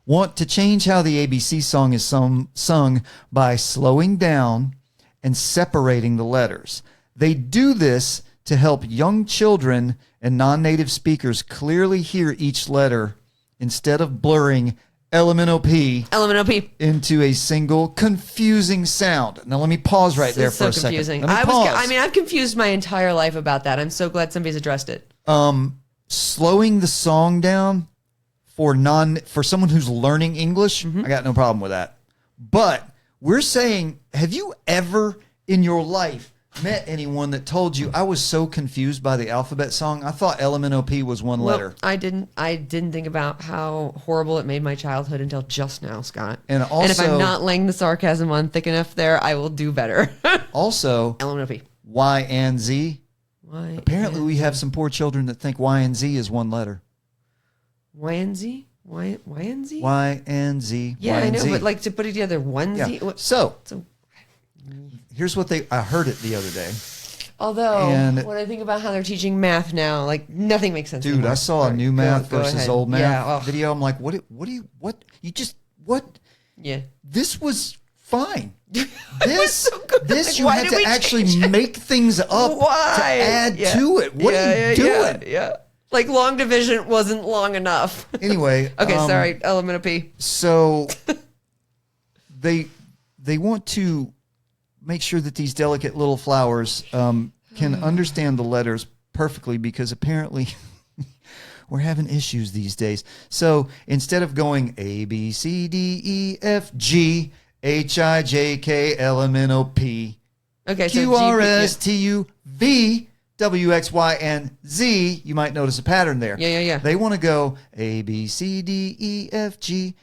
want to change how the ABC song is sung by slowing down and separating the letters. They do this to help young children and non-native speakers clearly hear each letter instead of blurring LMNOP into a single confusing sound. Now let me pause right there for a confusing. second. Let me pause. I've confused my entire life about that. I'm so glad somebody's addressed it. Slowing the song down for someone who's learning English, I got no problem with that. But we're saying, have you ever in your life met anyone that told you, I was so confused by the alphabet song, I thought LMNOP was one letter? I didn't think about how horrible it made my childhood until just now, Scott. And if I'm not laying the sarcasm on thick enough there, I will do better. Also, LMNOP. Y and Z. Apparently, we have some poor children that think Y and Z is one letter. Y and Z? Y and Z? Y and Z. Yeah, Y and I know, Z. but like to put it together, one Z. Yeah. So, here's what I heard it the other day. Although, when I think about how they're teaching math now, like nothing makes sense. Dude, anymore. I saw a new math Go versus ahead. old math Yeah, video. I'm like, what? Yeah. This was fine. This so good. this Like, you why had did to we actually change it? make things up to add to it. What are you doing? Yeah. Like long division wasn't long enough. Anyway. Okay, sorry. Element of P. So they want to make sure that these delicate little flowers can understand the letters perfectly because apparently we're having issues these days. So instead of going A, B, C, D, E, F, G, H, I, J, K, L, M, N, O, P, Okay, Q, R, S, T, U, V, W, X, Y, and Z, you might notice a pattern there. Yeah. They want to go A, B, C, D, E, F, G,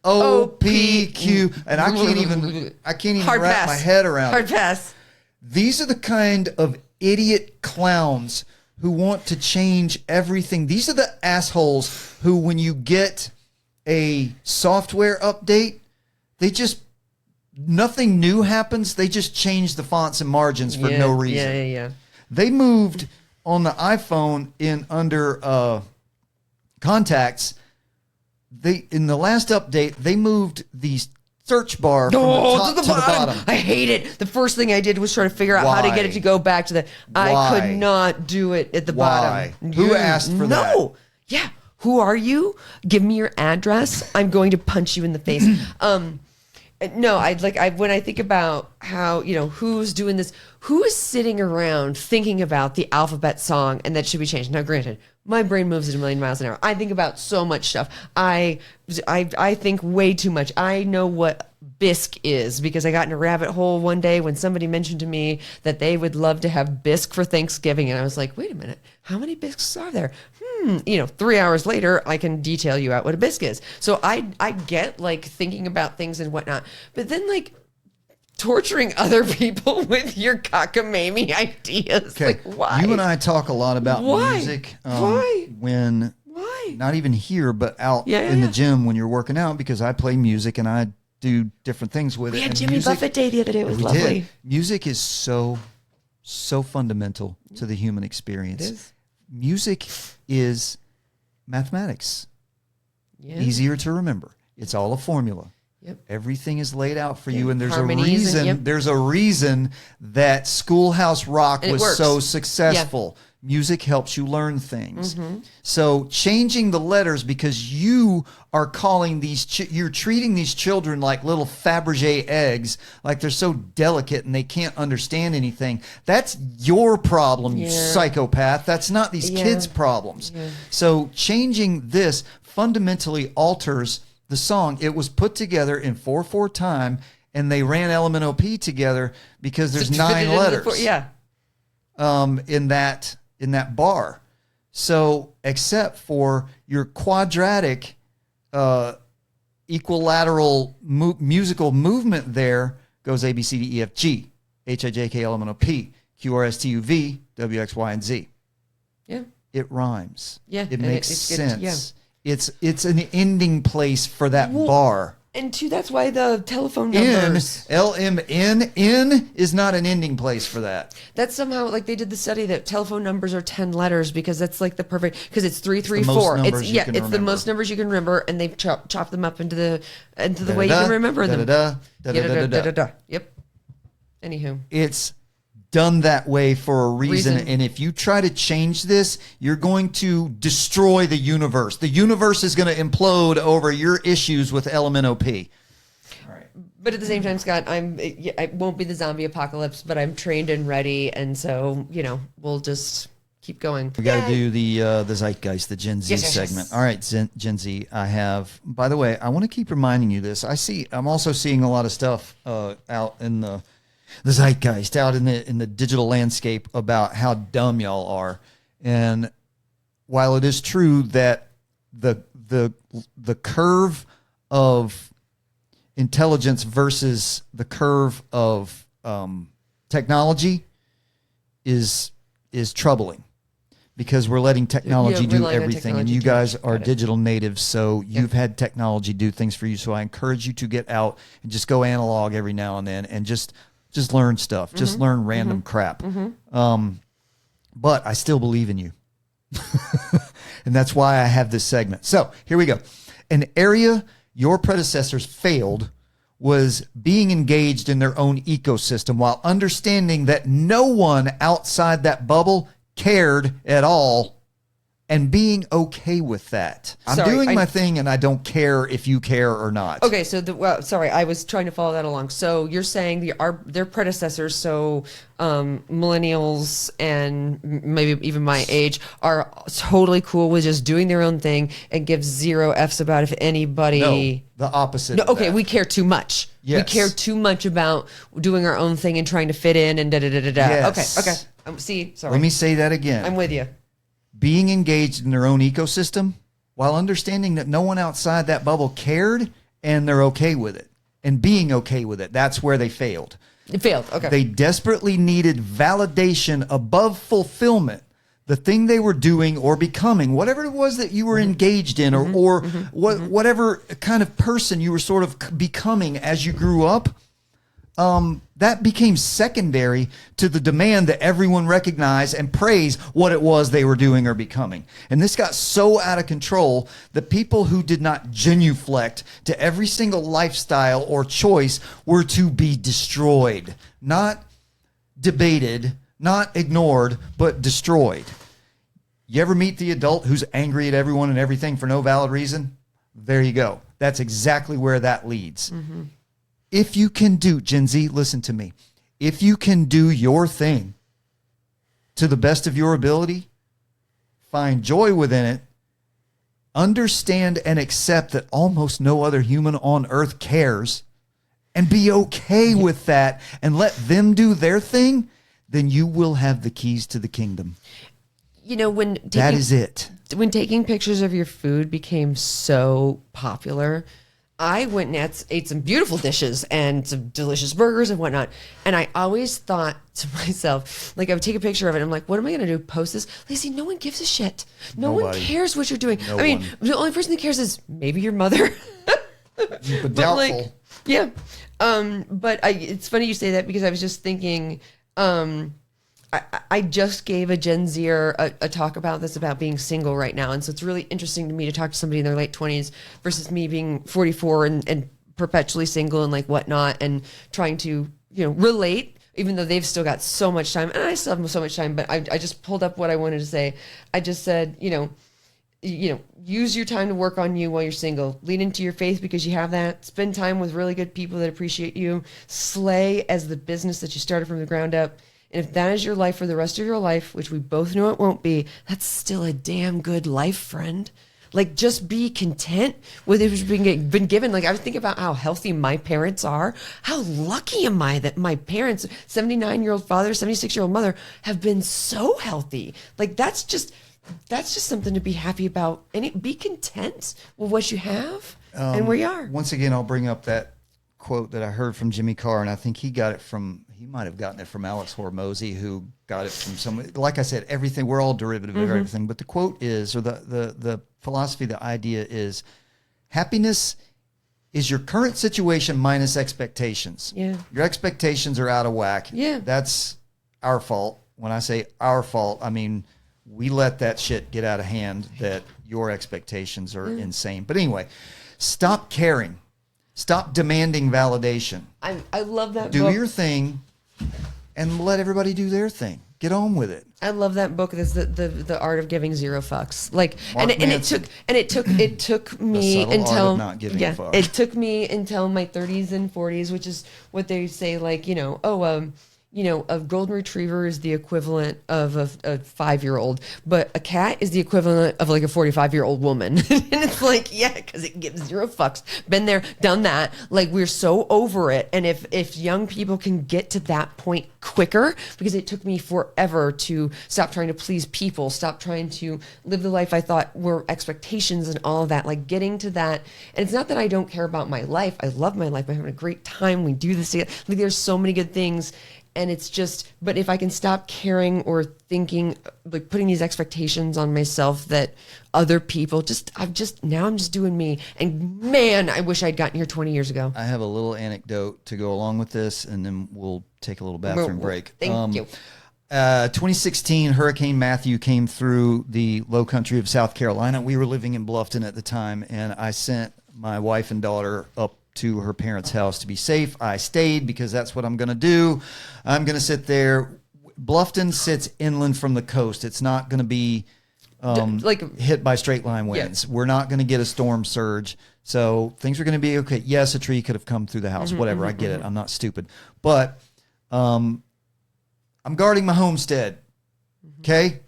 HIJKLMNOPQ, and I can't even Hard wrap pass. my head around Hard it. pass. These are the kind of idiot clowns who want to change everything. These are the assholes who, when you get a software update, nothing new happens. They just change the fonts and margins for no reason. Yeah. They moved on the iPhone under contacts. In the last update, they moved the search bar from the top to the bottom. I hate it. The first thing I did was try to figure out how to get it to go back to the. I Why? could not do it at the Why? bottom. Who asked for that? No. Yeah. Who are you? Give me your address. I'm going to punch you in the face. No, when I think about how, who's doing this, who is sitting around thinking about the alphabet song and that should be changed. Now, granted, my brain moves at 1,000,000 miles an hour. I think about so much stuff. I think way too much. I know what bisque is because I got in a rabbit hole one day when somebody mentioned to me that they would love to have bisque for Thanksgiving. And I was like, wait a minute, how many bisques are there? 3 hours later, I can detail you out what a bisque is. So I get thinking about things and whatnot, but then torturing other people with your cockamamie ideas. Okay. Why? You and I talk a lot about Why? music. Why? When Why? not even here, but out Yeah, in yeah. the gym when you're working out, because I play music and I do different things with We it. had And Jimmy music- Buffett Day the other day. It was We lovely. did. Music is so fundamental to the human experience. It is. Music is mathematics. Yeah. Easier to remember. It's all a formula. Yep. Everything is laid out for you, and there's Harmonies a and- reason. yep. There's a reason that Schoolhouse Rock And it was works. so successful. Music helps you learn things. Mm-hmm. So changing the letters because you are calling you're treating these children like little Fabergé eggs, like they're so delicate and they can't understand anything. That's your problem, you Yeah. psychopath. That's not these Yeah. kids' problems. Yeah. So changing this fundamentally alters the song. It was put together in 4/4 time, and they ran LMNOP together because there's To fit it 9 into the letters yeah. in that bar. So except for your quadratic equilateral musical movement, there goes A B C D E F G H I J K L M N O P Q R S T U V W X Y and Z. Yeah. It rhymes. Yeah, It and makes it's good, sense. yeah. It's an ending place for that bar. And two, that's why the telephone N, numbers. LMN, N is not an ending place for that. That's somehow they did the study that telephone numbers are 10 letters because that's the perfect because it's 3, 3, most 4. numbers It's you can it's the remember. most numbers you can remember, and they've chopped them up into the way you can remember them. Da-da-da. Yep. Anywho, It's done that way for a reason. And if you try to change this, you're going to destroy the universe. The universe is going to implode over your issues with LMNOP. but at the same time, Scott, I won't be the zombie apocalypse, but I'm trained and ready, and so we'll just keep going. We got to do the Zeitgeist, the Gen Z Yes. segment. All right, Gen Z. I have. By the way, I want to keep reminding you this. I'm also seeing a lot of stuff out in the Zeitgeist, out in the digital landscape about how dumb y'all are. And while it is true that the curve of intelligence versus the curve of technology is troubling, because we're letting technology do relying on everything, and technology you too guys much. are Got it. digital natives, so you've had technology do things for you. So I encourage you to get out and just go analog every now and then, and just learn stuff, just Mm-hmm. learn random crap. But I still believe in you. And that's why I have this segment. So here we go. An area your predecessors failed was being engaged in their own ecosystem while understanding that no one outside that bubble cared at all, and being okay with that. I'm Sorry, doing my thing, and I don't care if you care or not. Okay, so sorry, I was trying to follow that along. So you're saying their predecessors, so millennials and maybe even my age, are totally cool with just doing their own thing and give zero Fs about if anybody. No, the opposite. No, of okay, that. we care too much. Yes. We care too much about doing our own thing and trying to fit in and da da da da da. Yes. Okay. See, sorry. Let me say that again. I'm with you. being engaged in their own ecosystem while understanding that no one outside that bubble cared and they're okay with it and being okay with it. That's where they failed. It failed. Okay. They desperately needed validation above fulfillment. The thing they were doing or becoming, whatever it was that you were engaged in, or whatever kind of person you were sort of becoming as you grew up, that became secondary to the demand that everyone recognize and praise what it was they were doing or becoming. And this got so out of control that people who did not genuflect to every single lifestyle or choice were to be destroyed, not debated, not ignored, but destroyed. You ever meet the adult who's angry at everyone and everything for no valid reason? There you go. That's exactly where that leads. If you can do, Gen Z, listen to me. If you can do your thing to the best of your ability, find joy within it, understand and accept that almost no other human on earth cares, and be okay with that and let them do their thing, then you will have the keys to the kingdom. You know, That is it. When taking pictures of your food became so popular, I went and ate some beautiful dishes and some delicious burgers and whatnot. And I always thought to myself, like, I would take a picture of it. And I'm like, what am I going to do? Post this? Lacey, no one gives a shit. No one Nobody. cares what you're doing. No I mean, one. the only person that cares is maybe your mother. But doubtful. Like, yeah. But it's funny you say that because I was just thinking, I just gave a Gen Zer a talk about this, about being single right now. And so it's really interesting to me to talk to somebody in their late 20s versus me being 44 and perpetually single and like whatnot, and trying to, you know, relate, even though they've still got so much time. And I still have so much time, but I just pulled up what I wanted to say. I just said, you know, use your time to work on you while you're single. Lean into your faith because you have that. Spend time with really good people that appreciate you. Slay as the business that you started from the ground up. And if that is your life for the rest of your life, which we both know it won't be, that's still a damn good life, friend. Like, just be content with it been given. Like, I was thinking about how healthy my parents are. How lucky am I that my parents, 79-year-old father, 76-year-old mother, have been so healthy. Like, that's just something to be happy about. And be content with what you have and where you are. Once again, I'll bring up that quote that I heard from Jimmy Carr, and I think he might have gotten it from Alex Hormozy, who got it from someone. Like I said, everything, we're all derivative of everything. But the quote is, or the philosophy, the idea is, happiness is your current situation minus expectations. Yeah. Your expectations are out of whack. Yeah. That's our fault. When I say our fault, I mean, we let that shit get out of hand, that your expectations are insane. But anyway, stop caring. Stop demanding validation. I love that Do book. your thing and let everybody do their thing. Get on with it. I love that book. It's the art of giving zero fucks. Like, Mark and it took me subtle art until of not giving a fuck. it took me until my 30s and 40s, which is what they say. Like, a golden retriever is the equivalent of a 5-year-old, but a cat is the equivalent of like a 45-year-old woman. And it's like, yeah, because it gives zero fucks. Been there, done that. Like, we're so over it. And if young people can get to that point quicker, because it took me forever to stop trying to please people, stop trying to live the life I thought were expectations and all of that, like getting to that. And it's not that I don't care about my life. I love my life. I'm having a great time. We do this together. Like, there's so many good things. And it's just, but if I can stop caring or thinking, like putting these expectations on myself that other people I'm just doing me. And man, I wish I'd gotten here 20 years ago. I have a little anecdote to go along with this, and then we'll take a little bathroom break. Thank you. 2016, Hurricane Matthew came through the low country of South Carolina. We were living in Bluffton at the time, and I sent my wife and daughter up to her parents' house to be safe. I stayed because that's what I'm going to do. I'm going to sit there. Bluffton sits inland from the coast. It's not going to be hit by straight line winds. Yeah. We're not going to get a storm surge. So things are going to be okay. Yes, a tree could have come through the house, whatever. I get it. I'm not stupid. But I'm guarding my homestead. Okay?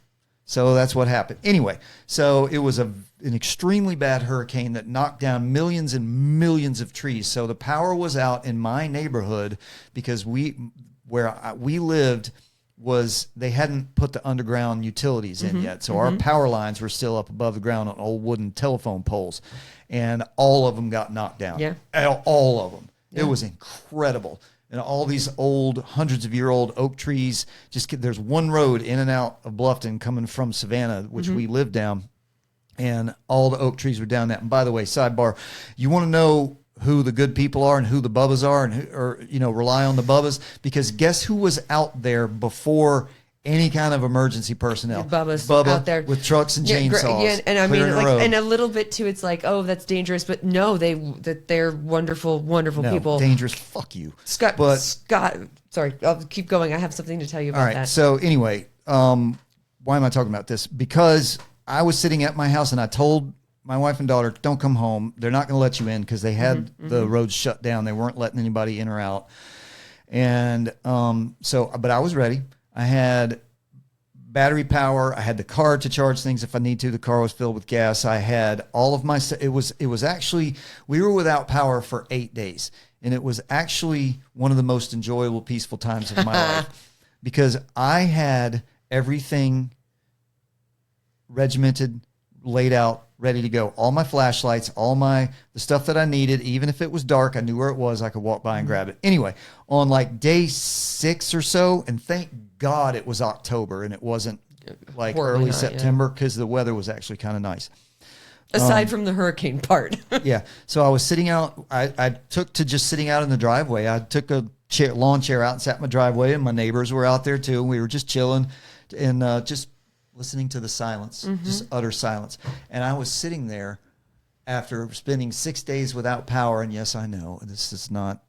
So that's what happened. Anyway, so it was an extremely bad hurricane that knocked down millions and millions of trees. So the power was out in my neighborhood because where we lived was they hadn't put the underground utilities in yet. So our power lines were still up above the ground on old wooden telephone poles, and all of them got knocked down. Yeah. All of them. It was incredible. And all these old, hundreds of year old oak trees, there's one road in and out of Bluffton coming from Savannah, which we live down, and all the oak trees were down that. And by the way, sidebar, you want to know who the good people are and who the bubbas are, and rely on the bubbas, because guess who was out there before any kind of emergency personnel? Bubba out there with trucks and chainsaws. And I mean, clearing the road. and a little bit too, it's like, oh, that's dangerous, but no, they're wonderful, wonderful No, people. dangerous. Fuck you, Scott. Sorry, I'll keep going. I have something to tell you about all right. that. So anyway, why am I talking about this? Because I was sitting at my house and I told my wife and daughter, don't come home. They're not going to let you in because they had the roads shut down. They weren't letting anybody in or out. And but I was ready. I had battery power. I had the car to charge things if I need to. The car was filled with gas. I had all of my, it was actually, we were without power for 8 days. And it was actually one of the most enjoyable, peaceful times of my life, because I had everything regimented, laid out, ready to go. All my flashlights, the stuff that I needed, even if it was dark, I knew where it was. I could walk by and grab it. Anyway, on like day 6 or so, and thank God it was October and it wasn't like Horribly early hot, September, because the weather was actually kind of nice. Aside from the hurricane part. Yeah. So I was sitting out. I took to just sitting out in the driveway. I took a lawn chair out and sat in my driveway, and my neighbors were out there too. And we were just chilling and just listening to the silence, just utter silence. And I was sitting there after spending 6 days without power. And yes, I know this is not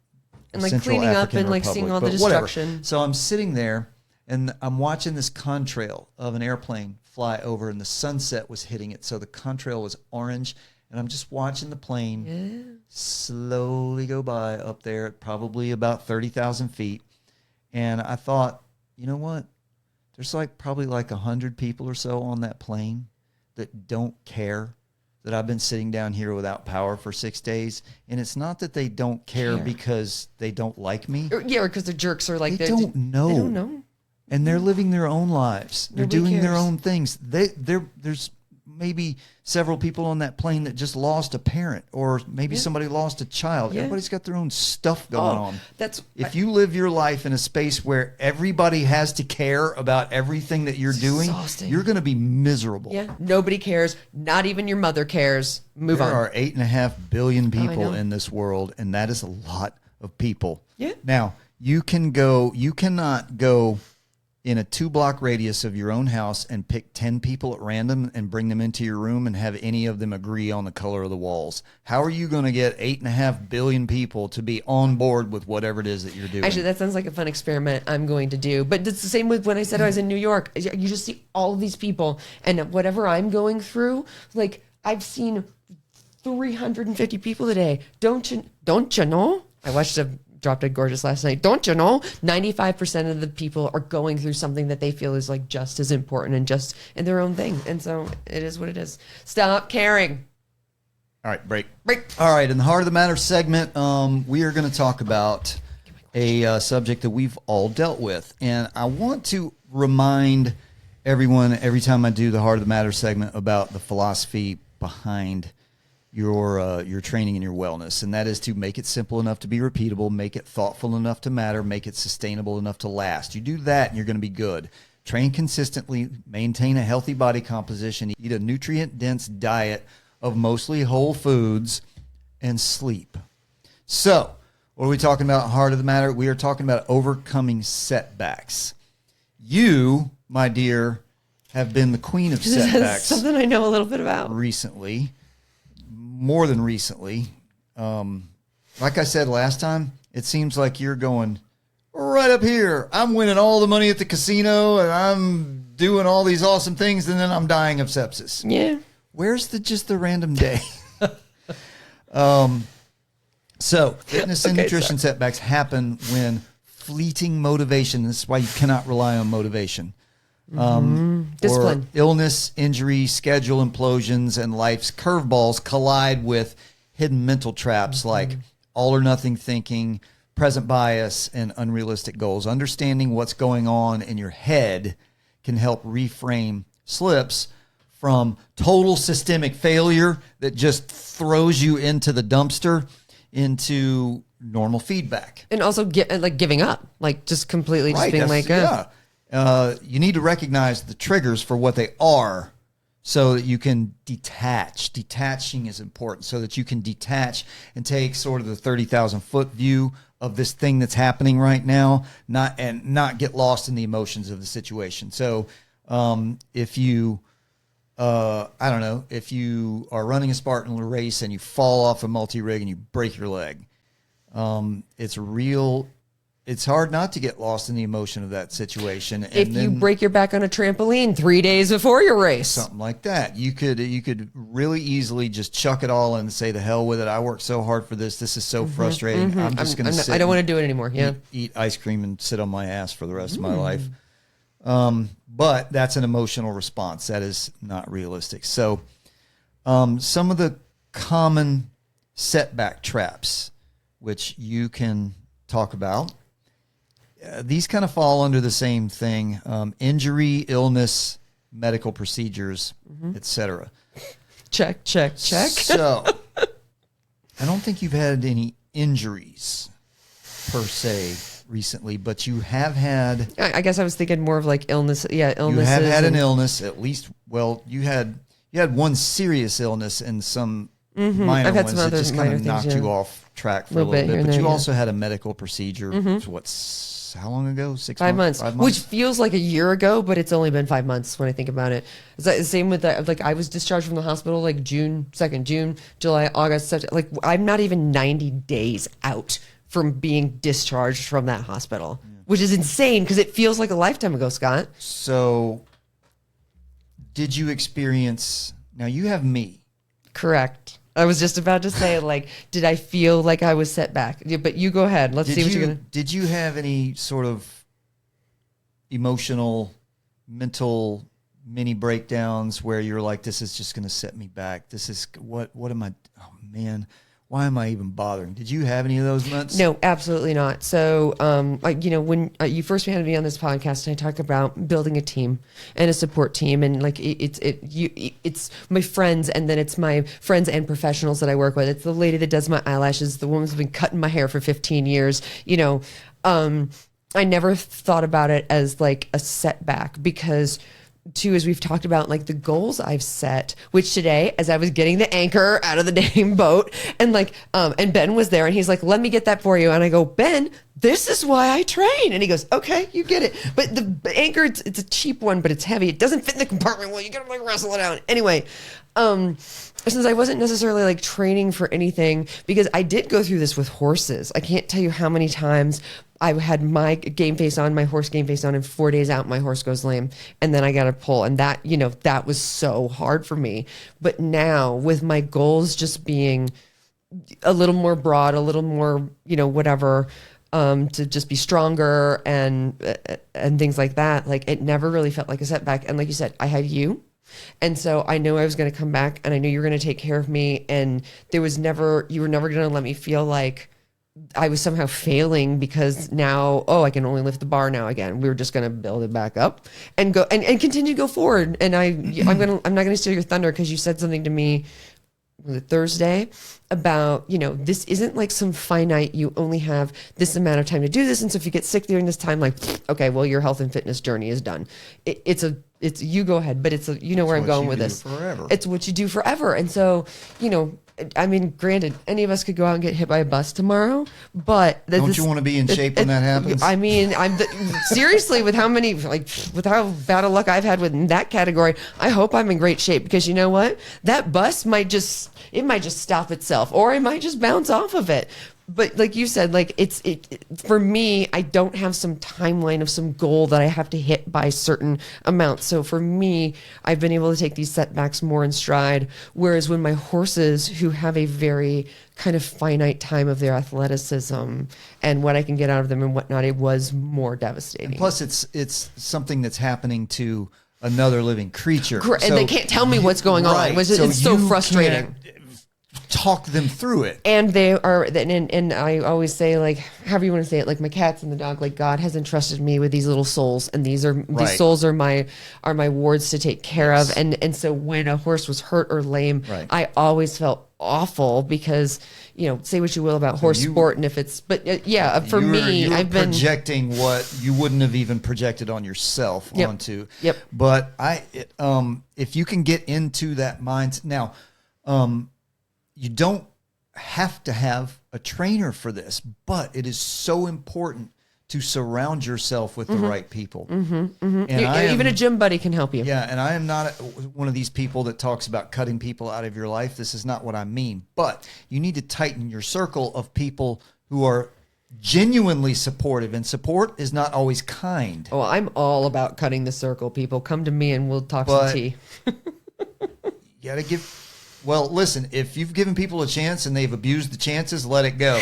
And like Central cleaning up African and like Republic, seeing all the but whatever. destruction. So I'm sitting there and I'm watching this contrail of an airplane fly over, and the sunset was hitting it. So the contrail was orange, and I'm just watching the plane slowly go by up there at probably about 30,000 feet. And I thought, you know what? There's probably 100 people or so on that plane that don't care that I've been sitting down here without power for 6 days. And it's not that they don't care because they don't like me. Or because the jerks are like, They don't know. They don't know. And they're living their own lives. They're Nobody doing their cares. own things. There's maybe several people on that plane that just lost a parent, or maybe somebody lost a child. Yeah. Everybody's got their own stuff going on. If you live your life in a space where everybody has to care about everything that you're doing, exhausting. you're going to be miserable. Yeah, nobody cares. Not even your mother cares. Move There on. are 8.5 billion people know. in this world, and that is a lot of people. Yeah. Now, you cannot go in a 2-block radius of your own house and pick 10 people at random and bring them into your room and have any of them agree on the color of the walls. How are you going to get 8.5 billion people to be on board with whatever it is that you're doing? Actually, that sounds like a fun experiment I'm going to do. But it's the same with when I said I was in New York. You just see all of these people, and whatever I'm going through, I've seen 350 people today. Don't you know? I watched Drop Dead Gorgeous last night. Don't you know? 95% of the people are going through something that they feel is just as important and just in their own thing. And so it is what it is. Stop caring. All right, break. Break. All right, in the Heart of the Matter segment, we are going to talk about a subject that we've all dealt with. And I want to remind everyone every time I do the Heart of the Matter segment about the philosophy behind your training and your wellness, and that is to make it simple enough to be repeatable, make it thoughtful enough to matter, make it sustainable enough to last. You do that and you're going to be good. Train consistently, maintain a healthy body composition, eat a nutrient-dense diet of mostly whole foods, and sleep. So, what are we talking about, Heart of the Matter? We are talking about overcoming setbacks. You, my dear, have been the queen of setbacks. That's something I know a little bit about. Recently. More than recently. Like I said last time, it seems like you're going right up here. I'm winning all the money at the casino and I'm doing all these awesome things, and then I'm dying of sepsis. Yeah. Where's just the random day? So fitness and nutrition setbacks happen when fleeting motivation, this is why you cannot rely on motivation. Discipline. Or illness, injury, schedule implosions, and life's curveballs collide with hidden mental traps like all or nothing thinking, present bias and unrealistic goals. Understanding what's going on in your head can help reframe slips from total systemic failure that just throws you into the dumpster into normal feedback. And also giving up, like just completely just Right, being that's- like, you need to recognize the triggers for what they are so that you can detach. Detaching is important so that you can detach and take sort of the 30,000 foot view of this thing that's happening right now, not get lost in the emotions of the situation. So if you, I don't know, if you are running a Spartan race and you fall off a multi-rig and you break your leg, it's hard not to get lost in the emotion of that situation. And if you then break your back on a trampoline 3 days before your race. something like that, you could really easily just chuck it all and say, the hell with it. I worked so hard for this. This is so frustrating. I'm just going to sit. I don't want to do it anymore. Yeah. Eat ice cream and sit on my ass for the rest of my life. But that's an emotional response. That is not realistic. So some of the common setback traps, which you can talk about, these kind of fall under the same thing: injury, illness, medical procedures, etc. Check. So I don't think you've had any injuries per se recently, but you have had. I guess I was thinking more of like illness. Yeah, You illnesses. have had an and- illness, at least. Well, you had one serious illness and some minor I've had ones some that other just kind minor of things, knocked yeah. you off track for a Little little bit here bit. and But there, you yeah. also had a medical procedure. How long ago? 6 5 months, 5 which feels like a year ago, but it's only been 5 months when I think about it. It's like the same with that. Like I was discharged from the hospital like June 2nd, June, July, August, September. Like I'm not even 90 days out from being discharged from that hospital, which is insane because it feels like a lifetime ago, Scott. So, did you experience? Now you have me. Correct. I was just about to say, like, did I feel like I was set back? Yeah, but you go ahead. Let's see what you're gonna. Did you have any sort of emotional, mental mini breakdowns where you're like, this is just going to set me back? This is what am I? Oh man, why am I even bothering? Did you have any of those months? No, absolutely not. So, when you first had me on this podcast, I talk about building a team and a support team, and like it's my friends, and then it's my friends and professionals that I work with. It's the lady that does my eyelashes, the woman who's been cutting my hair for 15 years. I never thought about it as like a setback because. Too, as we've talked about, like the goals I've set, which today, as I was getting the anchor out of the damn boat, and and Ben was there, and he's like, "Let me get that for you." And I go, "Ben, this is why I train." And he goes, "Okay, you get it." But the anchor, it's a cheap one, but it's heavy. It doesn't fit in the compartment well. You gotta like wrestle it out. Anyway, since I wasn't necessarily like training for anything, because I did go through this with horses. I can't tell you how many times I had my game face on, my horse game face on, and 4 days out, my horse goes lame. And then I got to pull. And that, that was so hard for me. But now with my goals just being a little more broad, a little more, whatever, to just be stronger and things like that, like it never really felt like a setback. And like you said, I had you. And so I knew I was going to come back and I knew you were going to take care of me. And you were never going to let me feel like I was somehow failing because now, I can only lift the bar now again. We were just going to build it back up and go and continue to go forward. And I'm not going to steal your thunder because you said something to me was it Thursday about, this isn't like some finite, you only have this amount of time to do this. And so if you get sick during this time, like, okay, well, your health and fitness journey is done. It's you go ahead, but where I'm going with this. Forever. It's what you do forever. And so, granted, any of us could go out and get hit by a bus tomorrow, but Don't you want to be in shape when that happens? I mean, seriously, with how bad of luck I've had with that category, I hope I'm in great shape because you know what? That bus might just stop itself or it might just bounce off of it. But like you said, like for me, I don't have some timeline of some goal that I have to hit by certain amounts. So for me, I've been able to take these setbacks more in stride. Whereas when my horses, who have a very kind of finite time of their athleticism and what I can get out of them and whatnot, it was more devastating. And plus, it's something that's happening to another living creature. And they can't tell me what's going on. Right. It's so you frustrating. can't talk them through it. And they are, and I always say, like, however you want to say it, like my cats and the dog, like God has entrusted me with these little souls, and these Right. souls are my wards to take care of. And so when a horse was hurt or lame, Right. I always felt awful because, say what you will about horse sport, and if it's, but for me, you're I've been projecting what you wouldn't have even projected on yourself Yep. onto. Yep. But if you can get into that mindset now, you don't have to have a trainer for this, but it is so important to surround yourself with the right people. And even a gym buddy can help you. yeah, and I am not one of these people that talks about cutting people out of your life. This is not what I mean. But you need to tighten your circle of people who are genuinely supportive, and support is not always kind. Oh, I'm all about cutting the circle. People come to me and we'll talk But- some tea. You got to give. Well, listen, if you've given people a chance and they've abused the chances, let it go.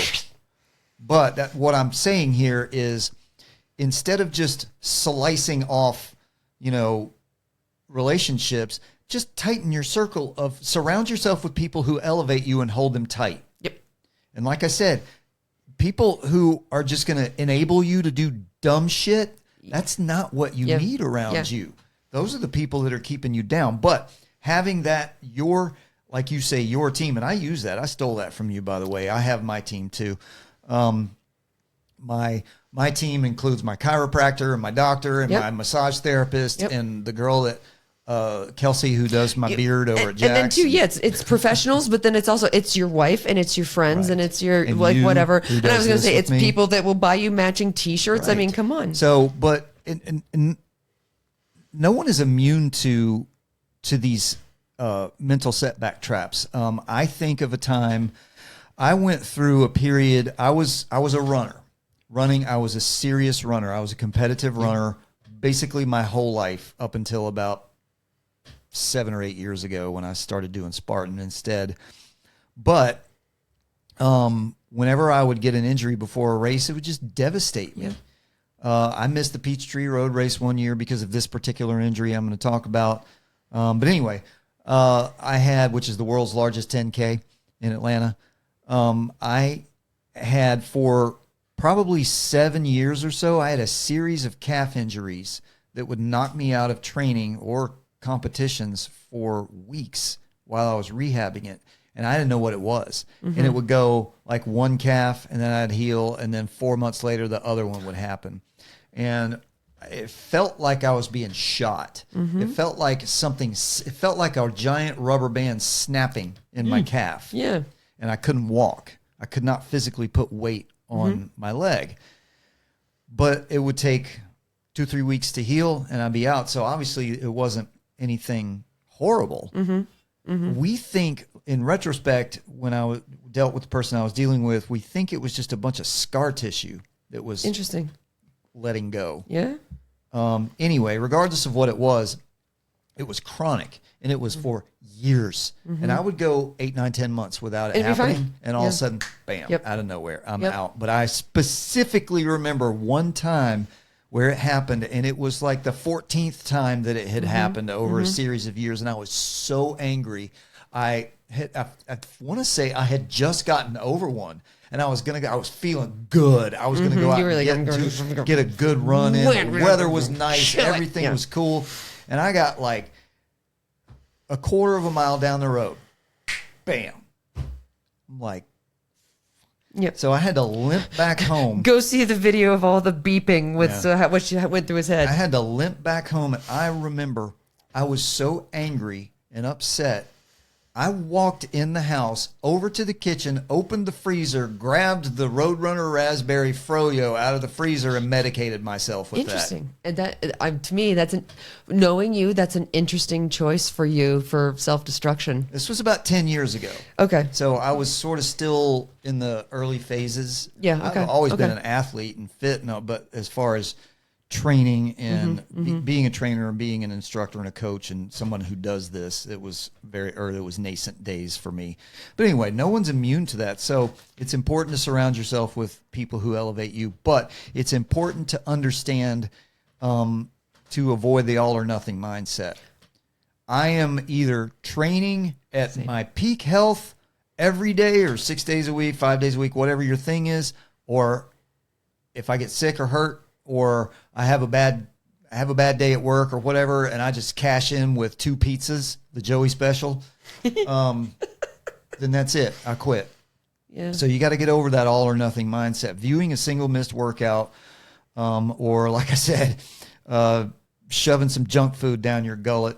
But what I'm saying here is, instead of just slicing off, relationships, just tighten your circle surround yourself with people who elevate you and hold them tight. Yep. And like I said, people who are just going to enable you to do dumb shit, that's not what you Yeah. need around Yeah. you. Those are the people that are keeping you down. But having that, like you say, your team, and I use that. I stole that from you, by the way. I have my team too. My team includes my chiropractor and my doctor and Yep. my massage therapist Yep. and the girl that Kelsey, who does my beard over at Jack's. And then too, it's professionals, but then it's your wife and it's your friends Right. and it's your And like you, whatever. who And I does was going to this say with it's me. people that will buy you matching T-shirts. I Right. mean, come on. So, but and no one is immune to these mental setback traps. I think of a time I went through a period. I was a runner. I was a serious runner. I was a competitive runner basically my whole life up until about 7 or 8 years ago when I started doing Spartan instead. But whenever I would get an injury before a race, it would just devastate me. I missed the Peachtree Road race one year because of this particular injury I'm going to talk about. But anyway, I had, which is the world's largest 10K in Atlanta. I had for probably 7 years or so, I had a series of calf injuries that would knock me out of training or competitions for weeks while I was rehabbing it. And I didn't know what it was. And it would go like one calf and then I'd heal. And then 4 months later, the other one would happen. And it felt like I was being shot. It felt like it felt like a giant rubber band snapping in my calf. Yeah. And I couldn't walk. I could not physically put weight on my leg. But it would take 2-3 weeks to heal and I'd be out. So obviously it wasn't anything horrible. We think, in retrospect, when I dealt with the person I was dealing with, we think it was just a bunch of scar tissue that was Interesting. letting go. Yeah. Anyway, regardless of what it was chronic and it was for years. And I would go 8, 9, 10 months without it It'd be happening. fine. And all of a Yeah. sudden, bam, Yep. out of nowhere, I'm Yep. out. But I specifically remember one time where it happened, and it was like the 14th time that it had happened over a series of years. And I was so angry. I want to say I had just gotten over one. And I was feeling good. I was gonna go out You were and like, get a good run in. The weather was nice. Chill it. Everything Yeah. was cool. And I got like a quarter of a mile down the road. Bam. I'm like, Yep. so I had to limp back home. Go see the video of all the beeping with what she went through his head. I had to limp back home. And I remember I was so angry and upset. I walked in the house, over to the kitchen, opened the freezer, grabbed the Roadrunner Raspberry Froyo out of the freezer, and medicated myself with Interesting. And that, to me, knowing you, that's an interesting choice for you for self-destruction. that. This was about 10 years ago. Okay. So I was sort of still in the early phases. Yeah, okay, I've always been okay. an athlete and fit, but as far as training and being a trainer and being an instructor and a coach and someone who does this, it was nascent days for me. But anyway, no one's immune to that. So it's important to surround yourself with people who elevate you, but it's important to understand to avoid the all or nothing mindset. I am either training at my peak health every day or 6 days a week, 5 days a week, whatever your thing is, or if I get sick or hurt, or I have a bad day at work or whatever, and I just cash in with 2 pizzas, the Joey special, then that's it. I quit. Yeah. So you got to get over that all or nothing mindset. Viewing a single missed workout, or like I said, shoving some junk food down your gullet,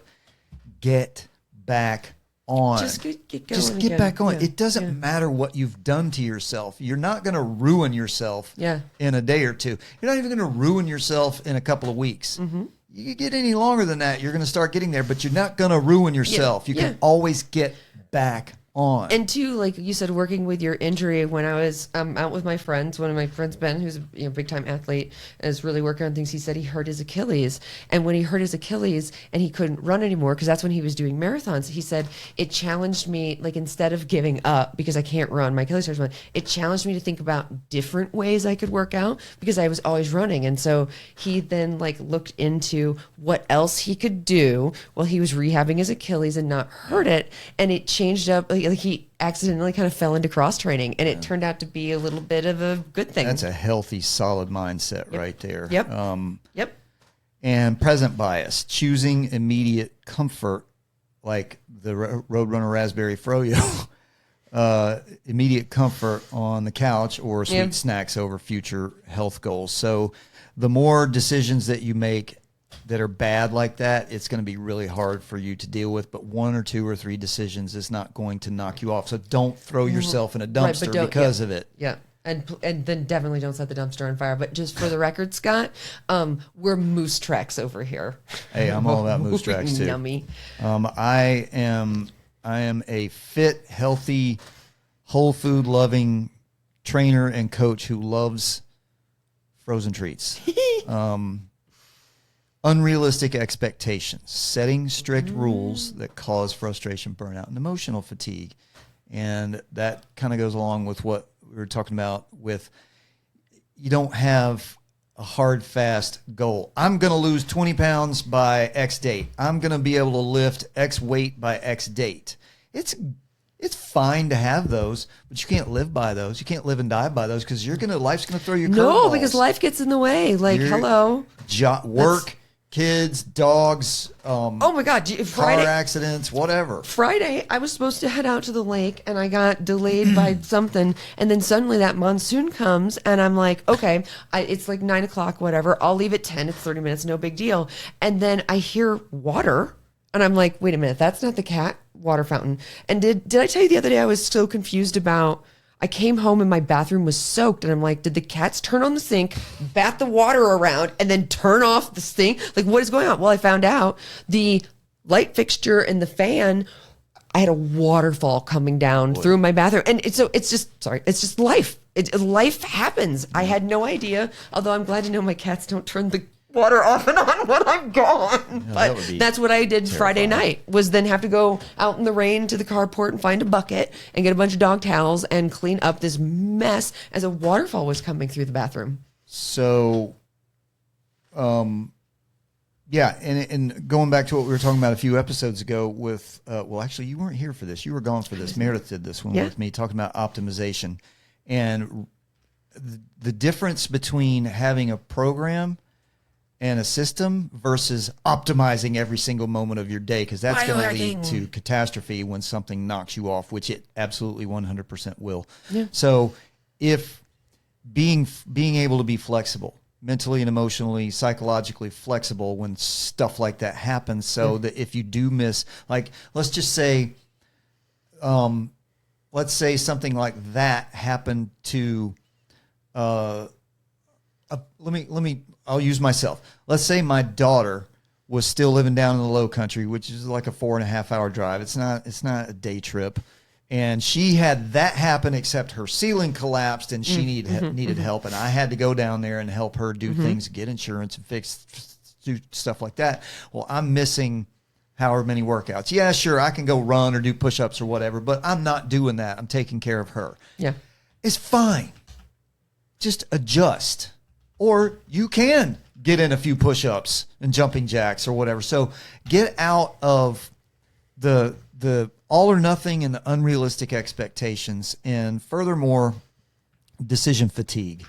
get back on. Just get going. Just get again. back on. Yeah. It doesn't matter what you've done to yourself. You're not going to ruin yourself in a day or two. You're not even going to ruin yourself in a couple of weeks. Mm-hmm. You get any longer than that, you're going to start getting there, but you're not going to ruin yourself. You can always get back on. And two, like you said, working with your injury, when I was out with my friends, one of my friends, Ben, who's a big time athlete, is really working on things. He said he hurt his Achilles. And when he hurt his Achilles and he couldn't run anymore, because that's when he was doing marathons, he said, it challenged me, like instead of giving up because I can't run, my Achilles hurts, it challenged me to think about different ways I could work out because I was always running. And so he then like looked into what else he could do while he was rehabbing his Achilles and not hurt it. And it changed up, like he accidentally kind of fell into cross training, and it turned out to be a little bit of a good thing. That's a healthy, solid mindset right there. Yep. And present bias, choosing immediate comfort, like the Roadrunner Raspberry Froyo, immediate comfort on the couch or sweet snacks over future health goals. So the more decisions that you make that are bad like that, it's going to be really hard for you to deal with. But 1 or 2 or 3 decisions is not going to knock you off. So don't throw yourself in a dumpster because of it. Yeah. And then definitely don't set the dumpster on fire. But just for the record, Scott, we're moose tracks over here. Hey, I'm all about moose tracks too. Yummy. I am a fit, healthy, whole food loving trainer and coach who loves frozen treats. Unrealistic expectations, setting strict rules that cause frustration, burnout, and emotional fatigue. And that kind of goes along with what we were talking about with you don't have a hard, fast goal. I'm going to lose 20 pounds by X date. I'm going to be able to lift X weight by X date. It's fine to have those, but you can't live by those. You can't live and die by those because life's going to throw you curveballs. No, because life gets in the way. Like, hello. Work, kids, dogs, oh my God, Friday, car accidents, whatever. Friday, I was supposed to head out to the lake, and I got delayed by something, and then suddenly that monsoon comes, and I'm like, okay, it's like 9 o'clock, whatever. I'll leave at 10. It's 30 minutes, no big deal. And then I hear water, and I'm like, wait a minute, that's not the cat water fountain. And did I tell you the other day I was so confused about? I came home and my bathroom was soaked, and I'm like, did the cats turn on the sink, bat the water around, and then turn off the sink? Like, what is going on? Well, I found out the light fixture and the fan, I had a waterfall coming down through my bathroom. And it's just life. Life happens. I had no idea, although I'm glad to know my cats don't turn the water off and on when I'm gone. Yeah, but that's what I did Friday night, was then have to go out in the rain to the carport and find a bucket and get a bunch of dog towels and clean up this mess as a waterfall was coming through the bathroom. So, yeah, and going back to what we were talking about a few episodes ago with, well, actually, you weren't here for this. You were gone for this. Meredith did this one with me, talking about optimization. And the difference between having a program and a system versus optimizing every single moment of your day, because that's going to lead to catastrophe when something knocks you off, which it absolutely 100% will. Yeah. So if being able to be flexible, mentally and emotionally, psychologically flexible when stuff like that happens, so that if you do miss, like, let's just say, let's say something like that happened to, I'll use myself. Let's say my daughter was still living down in the Low Country, which is like a 4.5 hour drive. It's not a day trip. And she had that happen, except her ceiling collapsed and she needed help. And I had to go down there and help her do things, get insurance and do stuff like that. Well, I'm missing however many workouts. Yeah, sure, I can go run or do push-ups or whatever, but I'm not doing that. I'm taking care of her. Yeah. It's fine. Just adjust. Or you can get in a few push-ups and jumping jacks or whatever. So get out of the the all or nothing and the unrealistic expectations, and furthermore, decision fatigue.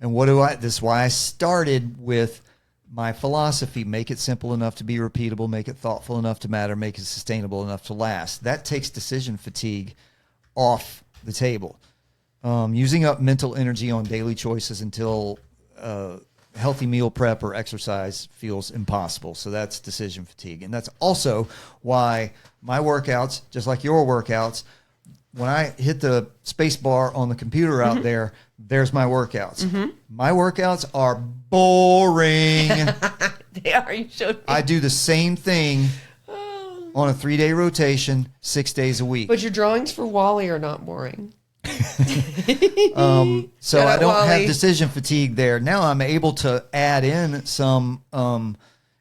And this is why I started with my philosophy: make it simple enough to be repeatable, make it thoughtful enough to matter, make it sustainable enough to last. That takes decision fatigue off the table. Using up mental energy on daily choices until healthy meal prep or exercise feels impossible. So that's decision fatigue. And that's also why my workouts, just like your workouts, when I hit the space bar on the computer out there's my workouts. My workouts are boring. They are. You showed me. I do the same thing on a 3-day rotation, 6 days a week. But your drawings for Wally are not boring. So Shout I out, don't have Wally. decision fatigue there. Now I'm able to add in some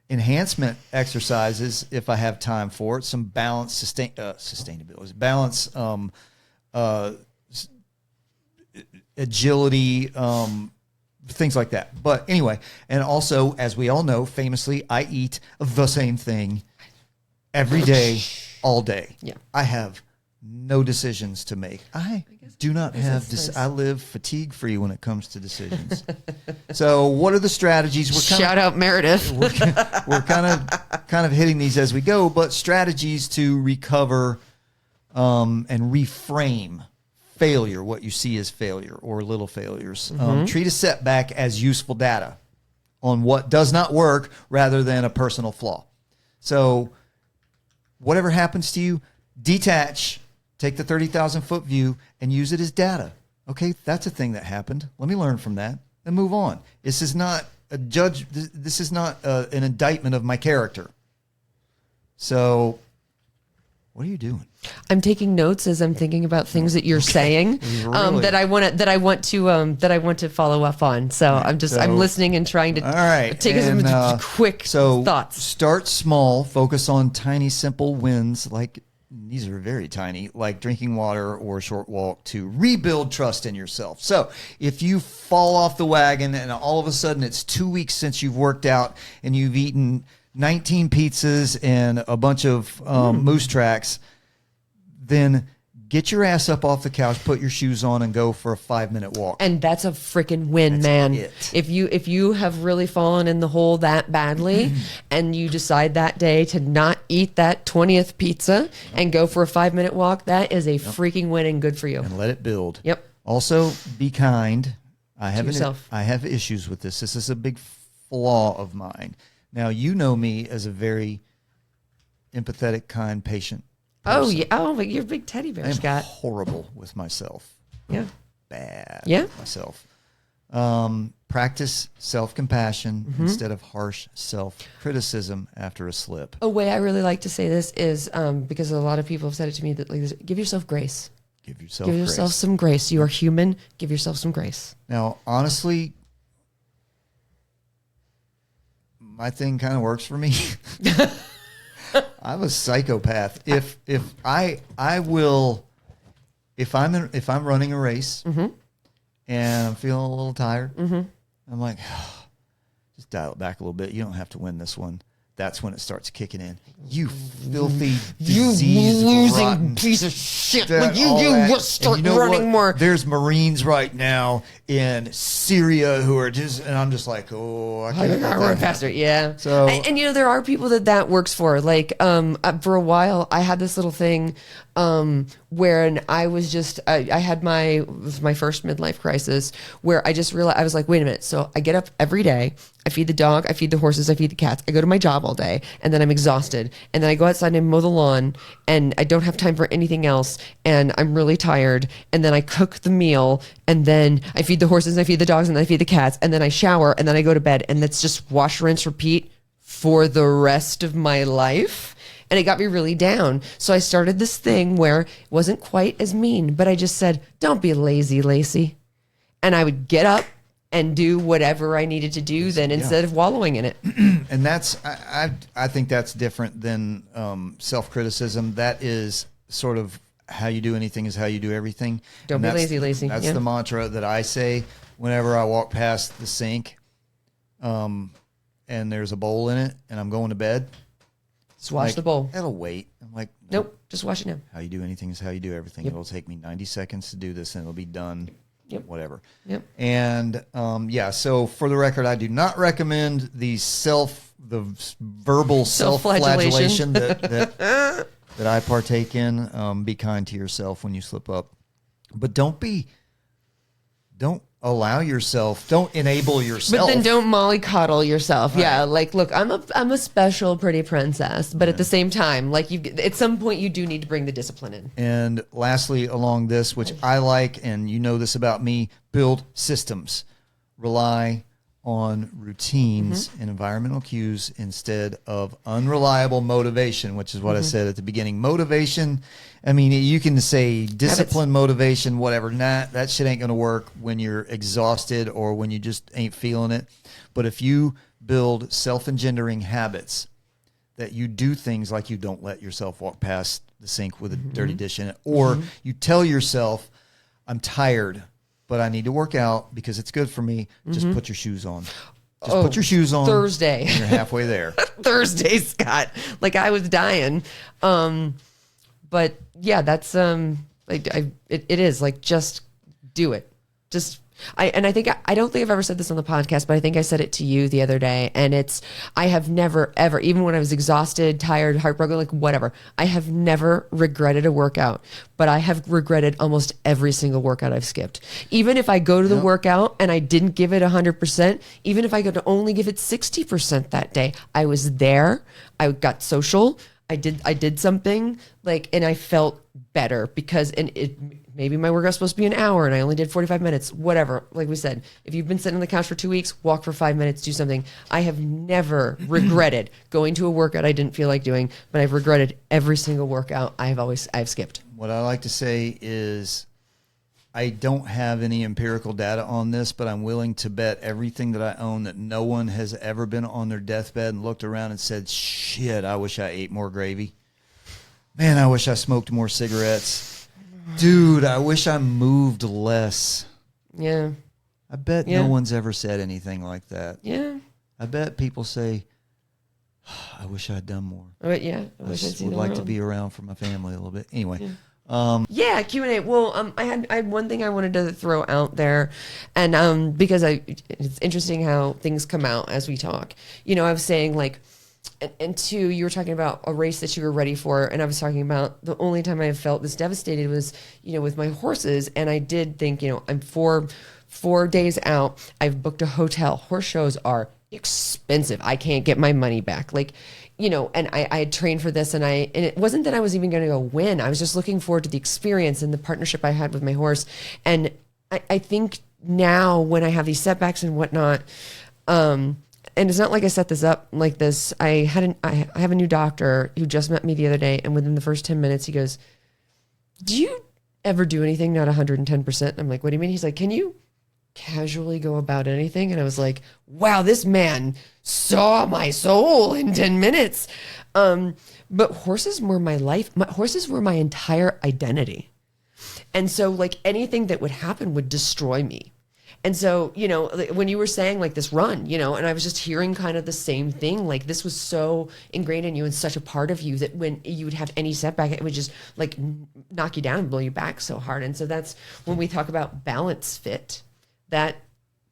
enhancement exercises if I have time for it. Some balance, sustainability, balance, agility, things like that. But anyway, and also, as we all know, famously, I eat the same thing every day, all day. Yeah. I have no decisions to make. I do not have. nice. I live fatigue free when it comes to decisions. So, what are the strategies? Shout out Meredith. We're kind of hitting these as we go, but strategies to recover and reframe failure, what you see as failure or little failures. Treat a setback as useful data on what does not work rather than a personal flaw. So whatever happens to you, detach, take the 30,000 foot view and use it as data. Okay, that's a thing that happened. Let me learn from that and move on. This is not a judge. This is not an indictment of my character. So what are you doing? I'm taking notes as I'm thinking about things that you're saying Really? that I want to follow up on. So I'm listening and trying to All right. take some quick thoughts. Start small, focus on tiny, simple wins. Like these are very tiny, like drinking water or a short walk to rebuild trust in yourself. So if you fall off the wagon and all of a sudden it's 2 weeks since you've worked out and you've eaten 19 pizzas and a bunch of moose tracks, then get your ass up off the couch, put your shoes on, and go for a 5-minute walk. And that's a freaking win, That's man. it. If you have really fallen in the hole that badly and you decide that day to not eat that 20th pizza and go for a 5-minute walk, that is a freaking win and good for you. And let it build. Yep. Also, be kind. I have yourself. I have issues with this. This is a big flaw of mine. Now, you know me as a very empathetic, kind, patient person. Oh yeah. Oh, but you're a big teddy bear, I am Scott. horrible with myself. Yeah. Bad Yeah. with myself. Practice self-compassion instead of harsh self-criticism after a slip. A way I really like to say this is because a lot of people have said it to me that like this, give yourself grace. Give yourself Give grace. yourself some grace. You are human. Give yourself some grace. Now, honestly, my thing kind of works for me. I'm a psychopath. If I'm running a race and I'm feeling a little tired, I'm like, just dial it back a little bit. You don't have to win this one. That's when it starts kicking in. You filthy, disease rotten piece of shit. that, You all that. must start And you know running what? more. There's Marines right now in Syria who are and I'm just like, oh, I can't let that Run happen. faster, yeah. So- and you know there are people that works for. Like for a while, I had this little thing where I was just I had it was my first midlife crisis where I just realized I was like, wait a minute. So I get up every day, I feed the dog, I feed the horses, I feed the cats, I go to my job all day, and then I'm exhausted, and then I go outside and mow the lawn, and I don't have time for anything else, and I'm really tired, and then I cook the meal, and then I feed the horses, and I feed the dogs, and then I feed the cats, and then I shower, and then I go to bed, and that's just wash, rinse, repeat for the rest of my life. And it got me really down. So I started this thing where it wasn't quite as mean, but I just said, don't be lazy, Lacey. And I would get up and do whatever I needed to do then instead of wallowing in it. And that's I think that's different than self-criticism. That is sort of how you do anything is how you do everything. Don't And be that's- lazy, Lacey. That's Yeah. the mantra that I say whenever I walk past the sink and there's a bowl in it and I'm going to bed. Just wash Like, the bowl. That'll wait. I'm like, Nope. Just watch it now. How you do anything is how you do everything. Yep. It'll take me 90 seconds to do this, and it'll be done. Yep. Whatever. Yep. And so for the record, I do not recommend the verbal self-flagellation that I partake in. Be kind to yourself when you slip up, but don't allow yourself, don't enable yourself. But then don't mollycoddle yourself. Right. Yeah, like, look, I'm a special pretty princess, but at the same time, like, at some point you do need to bring the discipline in. And lastly, along this, which I like, and you know this about me, build systems. Rely on routines and environmental cues instead of unreliable motivation, which is what I said at the beginning. Motivation, I mean, you can say discipline, motivation, whatever. Nah, that shit ain't going to work when you're exhausted or when you just ain't feeling it. But if you build self-engendering habits that you do things like you don't let yourself walk past the sink with a dirty dish in it, or you tell yourself, I'm tired, but I need to work out because it's good for me. Just put your shoes on. Just put your shoes on. Thursday. And you're halfway there. Thursday, Scott. Like, I was dying. But yeah, that's it is like, just do it. I don't think I've ever said this on the podcast, but I think I said it to you the other day, and I have never ever, even when I was exhausted, tired, heartbroken, like whatever, I have never regretted a workout, but I have regretted almost every single workout I've skipped. Even if I go to the workout and I didn't give it 100%, even if I could only give it 60% that day, I was there. I got social. I did something, like, and I felt better because, maybe my workout was supposed to be an hour and I only did 45 minutes, whatever. Like we said, if you've been sitting on the couch for 2 weeks, walk for 5 minutes, do something. I have never regretted going to a workout I didn't feel like doing, but I've regretted every single workout I've skipped. What I like to say is, I don't have any empirical data on this, but I'm willing to bet everything that I own that no one has ever been on their deathbed and looked around and said, shit, I wish I ate more gravy. Man, I wish I smoked more cigarettes. Dude, I wish I moved less. Yeah. I bet no one's ever said anything like that. Yeah. I bet people say, I wish I'd done more. But yeah, I would like to be around for my family a little bit. Anyway. Yeah, Q&A. Well, I had one thing I wanted to throw out there, and because it's interesting how things come out as we talk. You know, I was saying, like, and two, you were talking about a race that you were ready for, and I was talking about the only time I have felt this devastated was, you know, with my horses, and I did think, you know, I'm four days out. I've booked a hotel. Horse shows are expensive. I can't get my money back. Like, you know, and I had trained for this, and it wasn't that I was even going to go win. I was just looking forward to the experience and the partnership I had with my horse. And I think now when I have these setbacks and whatnot, and it's not like I set this up like this. I have a new doctor who just met me the other day, and within the first 10 minutes, he goes, "Do you ever do anything not 110%?" I'm like, "What do you mean?" He's like, "Can you casually go about anything?" And I was like, wow, this man saw my soul in 10 minutes. But horses were my life. Horses were my entire identity. And so, like, anything that would happen would destroy me. And so, you know, when you were saying, like, this run, you know, and I was just hearing kind of the same thing, like, this was so ingrained in you and such a part of you that when you would have any setback, it would just, like, knock you down and blow you back so hard. And so that's when we talk about balanceFIT. That,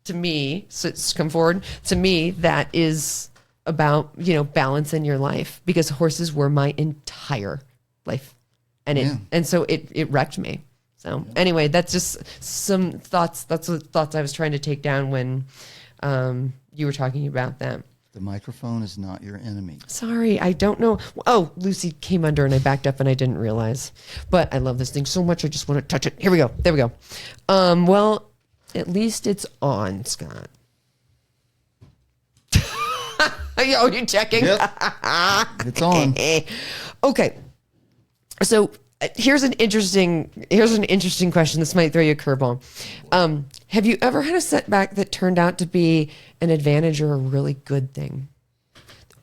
to me, so come forward, to me, that is about, you know, balance in your life, because horses were my entire life. And so it wrecked me. So anyway, that's just some thoughts. That's what thoughts I was trying to take down when you were talking about that. The microphone is not your enemy. Sorry, I don't know. Oh, Lucy came under and I backed up and I didn't realize. But I love this thing so much, I just want to touch it. Here we go. There we go. Well, at least it's on, Scott. Oh, you checking? Yep. It's on. Okay. So here's an interesting question. This might throw you a curveball. Have you ever had a setback that turned out to be an advantage or a really good thing?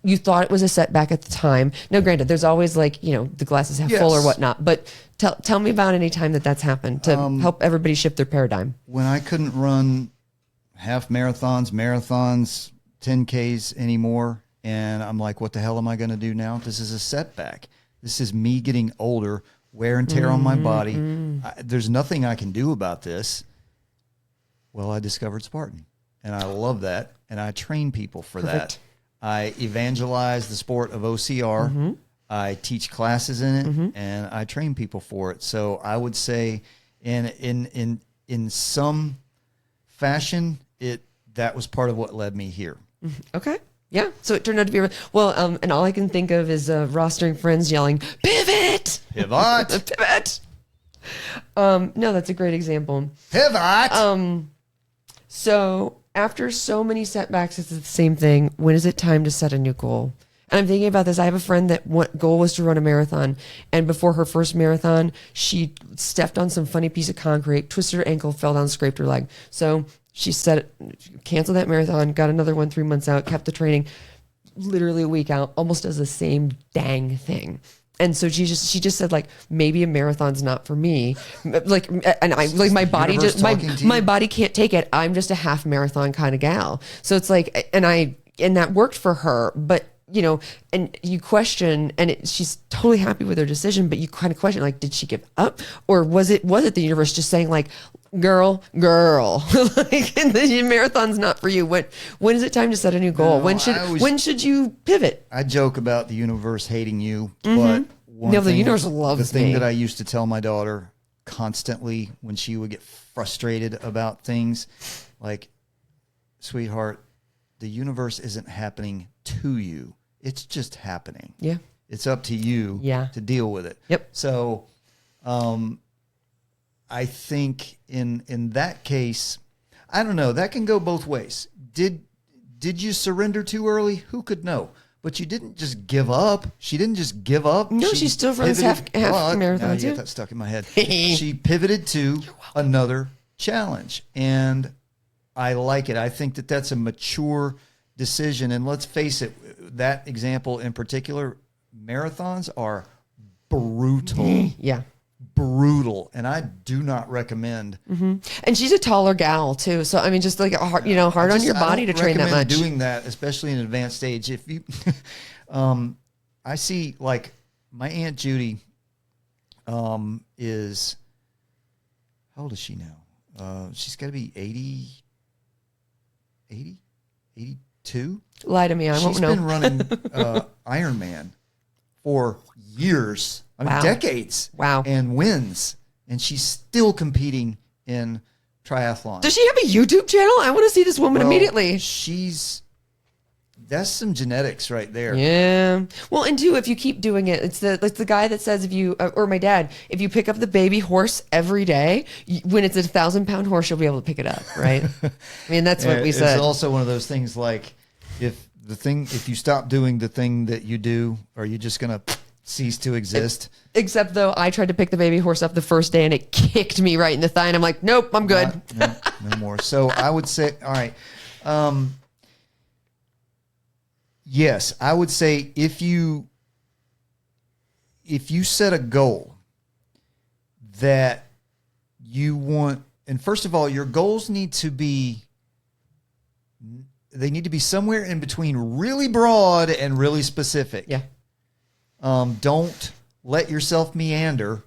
You thought it was a setback at the time. Now, granted, there's always, like, you know, the glass is half full or whatnot, but tell me about any time that's happened to help everybody shift their paradigm. When I couldn't run half marathons, 10Ks anymore, and I'm like, what the hell am I going to do now? This is a setback. This is me getting older, wear and tear on my body. There's nothing I can do about this. Well, I discovered Spartan, and I love that, and I train people for that. I evangelize the sport of OCR. I teach classes in it, and I train people for it. So I would say, in some fashion, that was part of what led me here. Okay. Yeah. So it turned out to be well. And all I can think of is rostering friends yelling, "Pivot! Pivot! Pivot!" No, that's a great example. Pivot! So after so many setbacks, it's the same thing. When is it time to set a new goal? And I'm thinking about this. I have a friend that goal was to run a marathon. And before her first marathon, she stepped on some funny piece of concrete, twisted her ankle, fell down, scraped her leg. So she canceled that marathon, got another one 3 months out, kept the training, literally a week out, almost does the same dang thing. And so she just said, like, maybe a marathon's not for me. Like, and I like my body my body can't take it. I'm just a half marathon kind of gal. So it's like, and that worked for her, but you know, and you question, and she's totally happy with her decision, but you kind of question, like, did she give up, or was it the universe just saying, like, girl, like, the marathon's not for you? When is it time to set a new goal? No, when should you pivot? I joke about the universe hating you, but the universe loves the thing me. that I used to tell my daughter constantly when she would get frustrated about things, like, sweetheart, the universe isn't happening to you. It's just happening. Yeah. It's up to you to deal with it. Yep. So I think in that case, I don't know, that can go both ways. Did you surrender too early? Who could know? But you didn't just give up. She didn't just give up. No, she still runs half marathons. Now you get that stuck in my head. She pivoted to another challenge, and I like it. I think that that's a mature decision. And let's face it, that example in particular, marathons are brutal. Yeah. Brutal. And I do not recommend. And she's a taller gal too. So, I mean, just like hard on your body to train that much. Doing that, especially in an advanced stage. If you, I see, like, my Aunt Judy is, how old is she now? She's got to be 82. Lie to me, I won't know. She's been running Ironman for years, decades. Wow. And wins. And she's still competing in triathlon. Does she have a YouTube channel? I want to see this woman immediately. That's some genetics right there. Yeah. Well, and two, if you keep doing it, it's the guy that says, if you, or my dad, if you pick up the baby horse every day, when it's a 1,000-pound horse, you'll be able to pick it up, right? I mean, that's what we said. It's also one of those things, like, if you stop doing the thing that you do, are you just going to cease to exist? Except though, I tried to pick the baby horse up the first day and it kicked me right in the thigh, and I'm like, nope, I'm good. No more. So I would say, all right. Yes, I would say if you set a goal that you want, and first of all, your goals need to be somewhere in between really broad and really specific. Yeah. Don't let yourself meander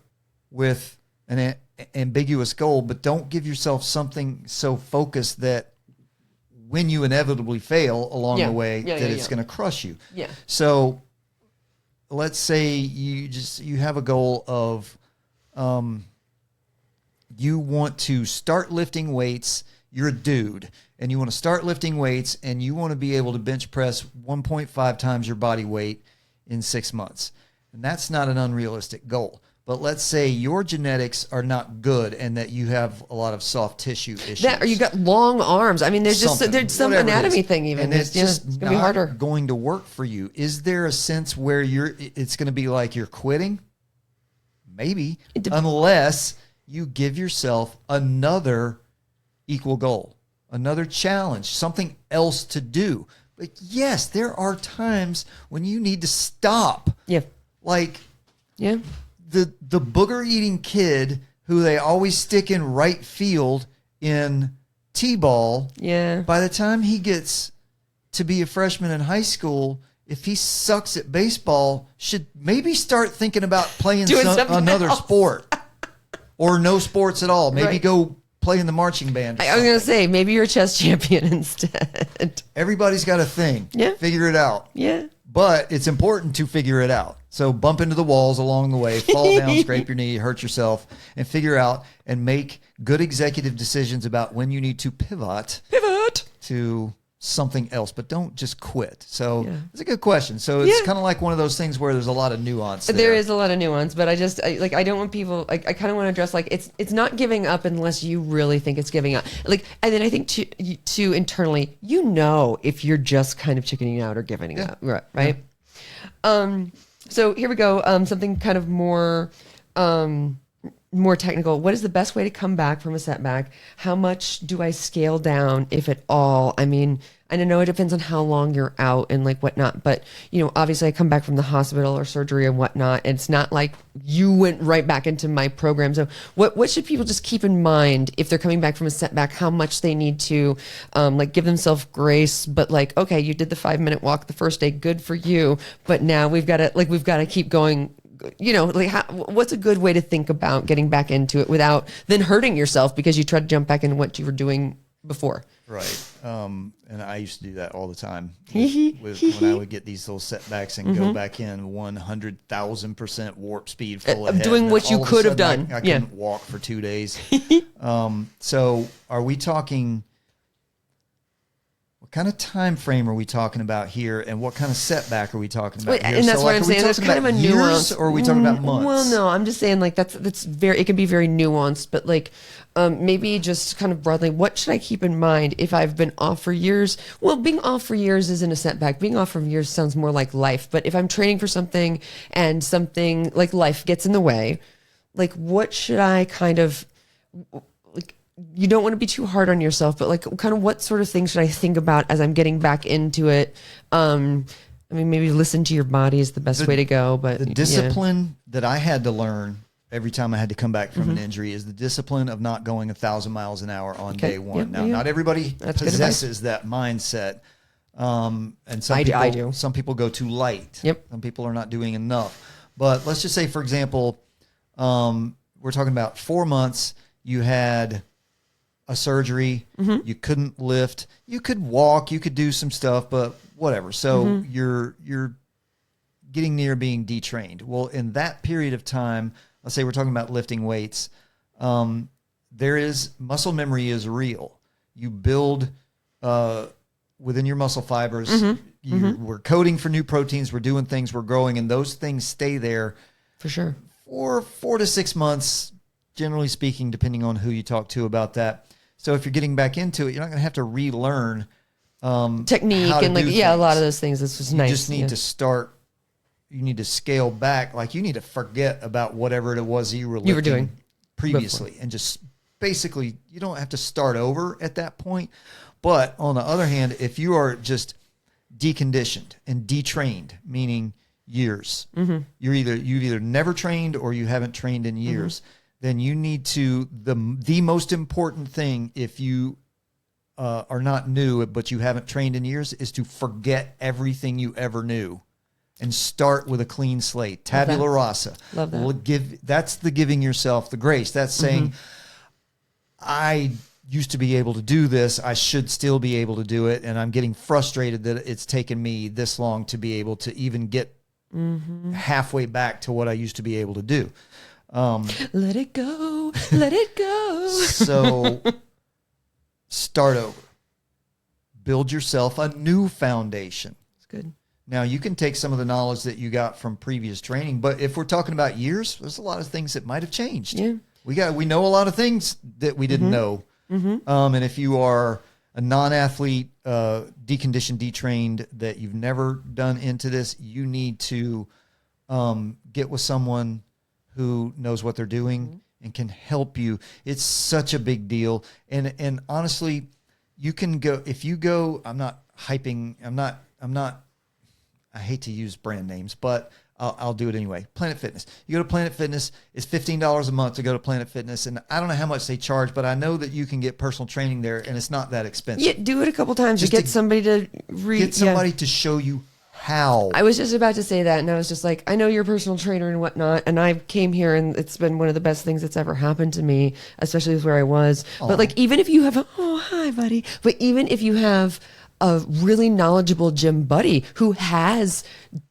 with an ambiguous goal, but don't give yourself something so focused that when you inevitably fail along the way, it's going to crush you. Yeah. So let's say you have a goal of you want to start lifting weights. You're a dude and you want to start lifting weights and you want to be able to bench press 1.5 times your body weight in 6 months. And that's not an unrealistic goal. But let's say your genetics are not good and that you have a lot of soft tissue issues. Or you got long arms. I mean, there's some anatomy thing even. And it's just it's not gonna be harder. going to work for you. Is there a sense where it's going to be like you're quitting? Maybe. Unless you give yourself another equal goal, another challenge, something else to do. But yes, there are times when you need to stop. Yeah. Like, yeah. The booger-eating kid who they always stick in right field in T-ball, yeah, by the time he gets to be a freshman in high school, if he sucks at baseball, should maybe start thinking about playing Doing something another else. sport or no sports at all. Maybe Right. go play in the marching band. Or I was going to something. say, maybe you're a chess champion instead. Everybody's got a thing. Yeah. Figure it out. Yeah. But it's important to figure it out. So bump into the walls along the way, fall down, scrape your knee, hurt yourself, and figure out and make good executive decisions about when you need to pivot to something else. But don't just quit. So it's a good question. So it's kind of like one of those things where there's a lot of nuance there. There is a lot of nuance, but I don't want people, I kind of want to address, like, it's not giving up unless you really think it's giving up. Like, and then I think to internally, if you're just kind of chickening out or giving up, right? So here we go. Something kind of more technical. What is the best way to come back from a setback? How much do I scale down, if at all? I mean, I know it depends on how long you're out and like whatnot, but obviously I come back from the hospital or surgery and whatnot, and it's not like you went right back into my program. So what should people just keep in mind if they're coming back from a setback? How much they need to give themselves grace, but like, okay, you did the 5-minute walk the first day, good for you, but now we've got to keep going. What's a good way to think about getting back into it without then hurting yourself because you tried to jump back into what you were doing before? Right. And I used to do that all the time when I would get these little setbacks and go back in 100,000% warp speed full ahead. Doing And what then you all of a could have sudden done. I couldn't walk for 2 days. So are we talking, what kind of time frame are we talking about here, and what kind of setback are we talking about here? And that's So, what like, I'm are we saying. There's talking kind of a about years, nuance. or are we talking about months? Well, no, I'm just saying that's it can be very nuanced, but maybe just kind of broadly, what should I keep in mind if I've been off for years? Well, being off for years isn't a setback. Being off for years sounds more like life. But if I'm training for something and something like life gets in the way, like what should I kind of you don't want to be too hard on yourself, but like kind of what sort of things should I think about as I'm getting back into it? I mean, maybe listen to your body is the best way to go, but the discipline that I had to learn every time I had to come back from an injury is the discipline of not going 1,000 miles an hour on day one. Now, not everybody possesses that mindset. And some people go too light. Yep. Some people are not doing enough. But let's just say, for example, we're talking about 4 months. You had a surgery. You couldn't lift. You could walk. You could do some stuff, but whatever. So you're getting near being detrained. Well, in that period of time, let's say we're talking about lifting weights. There is muscle memory is real. You build within your muscle fibers. We're coding for new proteins. We're doing things. We're growing, and those things stay there for sure for 4 to 6 months, generally speaking, depending on who you talk to about that. So if you're getting back into it, you're not going to have to relearn technique and a lot of those things. This was nice. You just need to start. You need to scale back. Like you need to forget about whatever it was you were doing previously, and just basically you don't have to start over at that point. But on the other hand, if you are just deconditioned and detrained, meaning years, you've either never trained or you haven't trained in years. Then you need to, the most important thing, if you are not new, but you haven't trained in years, is to forget everything you ever knew and start with a clean slate. Tabula rasa. Love that. That's the giving yourself the grace. That's saying, I used to be able to do this. I should still be able to do it. And I'm getting frustrated that it's taken me this long to be able to even get halfway back to what I used to be able to do. Let it go. Let it go. So start over. Build yourself a new foundation. It's good. Now, you can take some of the knowledge that you got from previous training, but if we're talking about years, there's a lot of things that might have changed. Yeah. We know a lot of things that we didn't know. And if you are a non-athlete, deconditioned, detrained, that you've never done into this, you need to get with someone who knows what they're doing and can help you. It's such a big deal. And honestly, you can go, if you go, I'm not, I hate to use brand names, but I'll do it anyway. Planet Fitness. You go to Planet Fitness, it's $15 a month to go to Planet Fitness. And I don't know how much they charge, but I know that you can get personal training there and it's not that expensive. Yeah, do it a couple times. Just to get to somebody to get somebody to show you How? I was just about to say that, and I was just like, I know you're a personal trainer and whatnot, and I came here, and it's been one of the best things that's ever happened to me, especially with where I was. But like, even if you have, hi, buddy. But even if you have a really knowledgeable gym buddy who has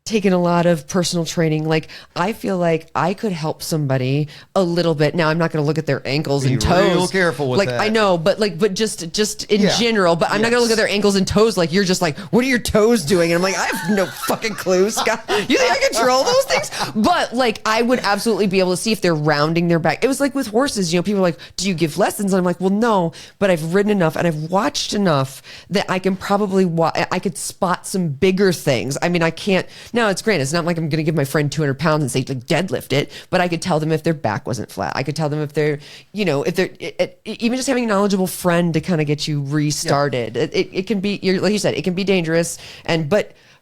taken a lot of personal training, like I feel like I could help somebody a little bit. Now I'm not going to look at their ankles and toes. Real careful with like that. I know, but just in general. But I'm not going to look at their ankles and toes. Like you're just like, what are your toes doing? And I'm like, I have no fucking clue, Scott. You think I control those things? But like, I would absolutely be able to see if they're rounding their back. It was like with horses. People are like, do you give lessons? And I'm like, well, no, but I've ridden enough and I've watched enough that I can probably I could spot some bigger things. I mean, I can't. No, it's great. It's not like I'm going to give my friend 200 pounds and say like deadlift it, but I could tell them if their back wasn't flat. I could tell them if they're, even just having a knowledgeable friend to kind of get you restarted. Yeah. It can be, like you said, it can be dangerous.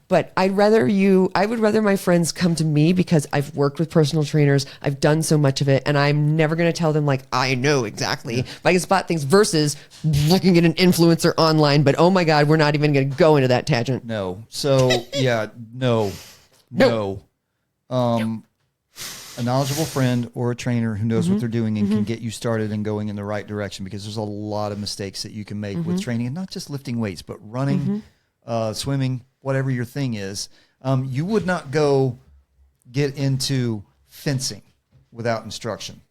But I would rather my friends come to me because I've worked with personal trainers. I've done so much of it, and I'm never going to tell them like, I know exactly. If I can spot things versus looking at an influencer online, but oh my God, we're not even going to go into that tangent. No. So yeah, no. A knowledgeable friend or a trainer who knows what they're doing and can get you started and going in the right direction, because there's a lot of mistakes that you can make with training, and not just lifting weights, but running, swimming, whatever your thing is. You would not go get into fencing without instruction.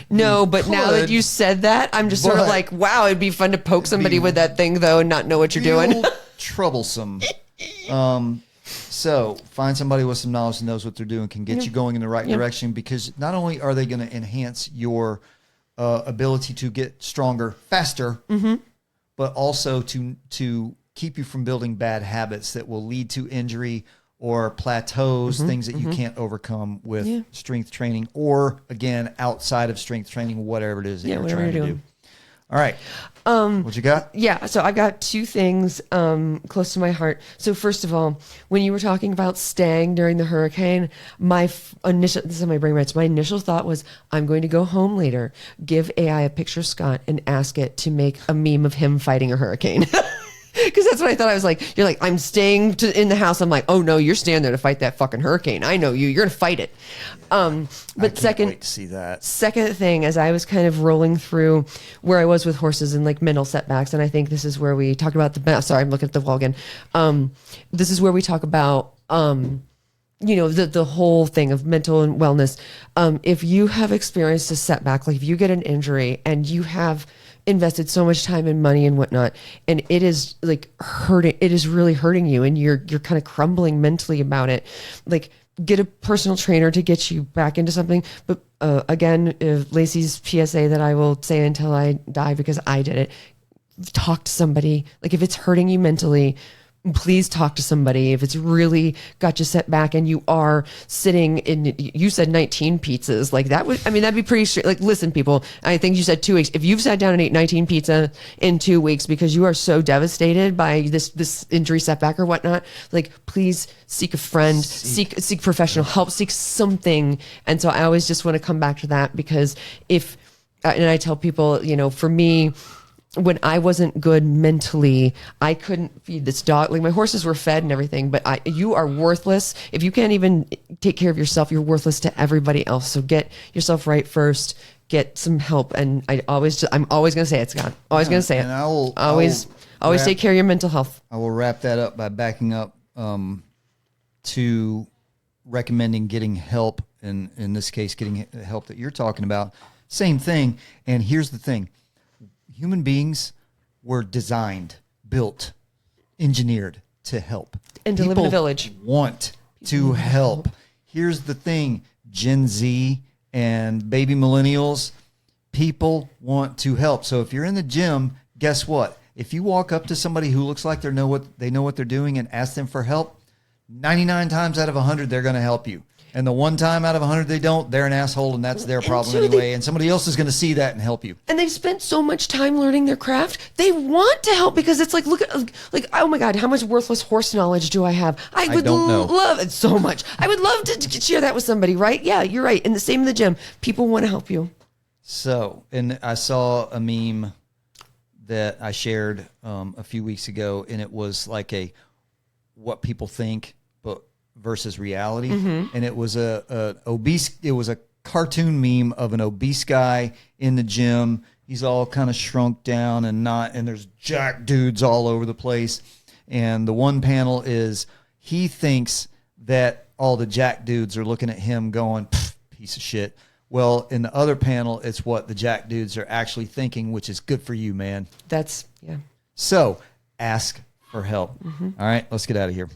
No, but now that you said that, I'm just sort of like, wow, it'd be fun to poke somebody with that thing though and not know what you're doing. Troublesome. So find somebody with some knowledge that knows what they're doing, can get you going in the right direction, because not only are they going to enhance your ability to get stronger faster, but also to keep you from building bad habits that will lead to injury or plateaus, things that you can't overcome with strength training, or again, outside of strength training, whatever it is that you're trying to do. All right. What you got? Yeah. So I've got two things close to my heart. So first of all, when you were talking about staying during the hurricane, this is my brain rights. My initial thought was, I'm going to go home later, give AI a picture of Scott, and ask it to make a meme of him fighting a hurricane. Because that's what I thought. I was like, you're like, I'm staying in the house. I'm like, oh no, you're staying there to fight that fucking hurricane. I know you. You're going to fight it. But Wait to see that. Second thing, as I was kind of rolling through where I was with horses and like mental setbacks, and I think this is where we talk about sorry, I'm looking at the wall again. This is where we talk about, the whole thing of mental and wellness. If you have experienced a setback, like if you get an injury and you have invested so much time and money and whatnot, and it is like hurting, it is really hurting you, and you're kind of crumbling mentally about it, like get a personal trainer to get you back into something. But again, Lacey's PSA that I will say until I die, because I did it, talk to somebody. Like if it's hurting you mentally, please talk to somebody. If it's really got you set back and you are sitting in, you said 19 pizzas, like that'd be pretty straight. Like, listen, people, I think you said 2 weeks. If you've sat down and ate 19 pizza in 2 weeks because you are so devastated by this injury setback or whatnot, like please seek a friend, seek professional help, seek something. And so I always just want to come back to that, because and I tell people, for me, when I wasn't good mentally, I couldn't feed this dog. Like my horses were fed and everything, but you are worthless. If you can't even take care of yourself, you're worthless to everybody else. So get yourself right first, get some help. And I'm always going to say it, Scott. Always going to say it. And always take care of your mental health. I will wrap that up by backing up to recommending getting help. And in this case, getting help that you're talking about. Same thing. And here's the thing. Human beings were designed, built, engineered to help. And to live in a village. Want to help. Here's the thing, Gen Z and baby millennials, people want to help. So if you're in the gym, guess what? If you walk up to somebody who looks like they know what they're doing and ask them for help, 99 times out of 100, they're going to help you. And the one time out of 100 they don't, they're an asshole, and that's their problem anyway. And somebody else is going to see that and help you. And they've spent so much time learning their craft. They want to help, because it's like, look at, like, oh my God, how much worthless horse knowledge do I have? I would love it so much. I would love to share that with somebody, right? Yeah, you're right. And the same in the gym. People want to help you. So, and I saw a meme that I shared a few weeks ago, and it was like what people think, but versus reality. And it was a cartoon meme of an obese guy in the gym. He's all kind of shrunk down and there's jack dudes all over the place. And the one panel is he thinks that all the jack dudes are looking at him going, piece of shit. Well, in the other panel, it's what the jack dudes are actually thinking, which is good for you, man. That's, yeah. So ask for help. All right, let's get out of here.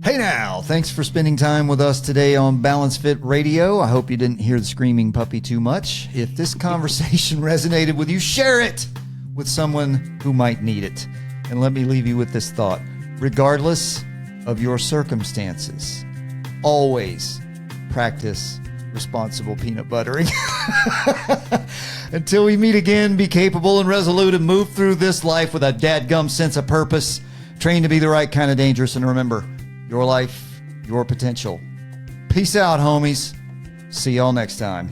Hey now, thanks for spending time with us today on balanceFIT Radio. I hope you didn't hear the screaming puppy too much. If this conversation resonated with you, share it with someone who might need it. And let me leave you with this thought. Regardless of your circumstances, always practice responsible peanut buttering. Until we meet again, be capable and resolute and move through this life with a dadgum sense of purpose. Train to be the right kind of dangerous. And remember, your life, your potential. Peace out, homies. See y'all next time.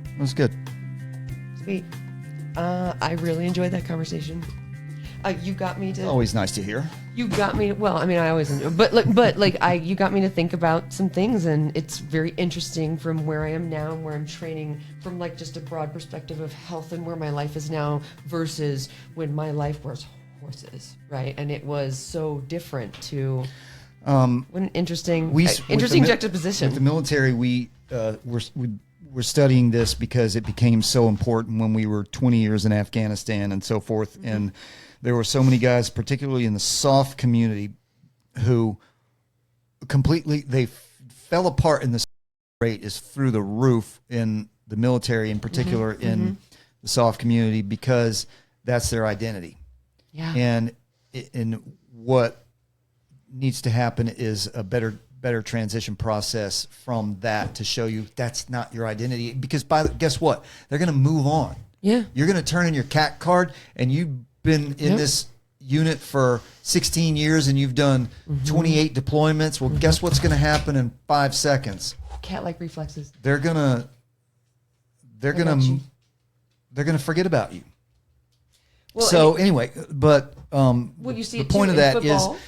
That was good. Sweet. I really enjoyed that conversation. You got me to. Always nice to hear. You got me. Well, I mean, I always enjoy, you got me to think about some things, and it's very interesting from where I am now and where I'm training from like just a broad perspective of health and where my life is now versus when my life was horses, right? And it was so different to. What an interesting juxtaposition. With the military, we're studying this because it became so important when we were 20 years in Afghanistan and so forth. And there were so many guys, particularly in the soft community, who they fell apart, and the rate is through the roof in the military, in particular in the soft community, because that's their identity. Yeah. And what needs to happen is a better transition process from that to show you that's not your identity. Because guess what? They're going to move on. Yeah. You're going to turn in your CAC card, and you've been in this unit for 16 years and you've done 28 deployments. Well, guess what's going to happen in 5 seconds? Cat-like reflexes. They're going to forget about you. Well, So anyway, but you see the it point too of in that football. is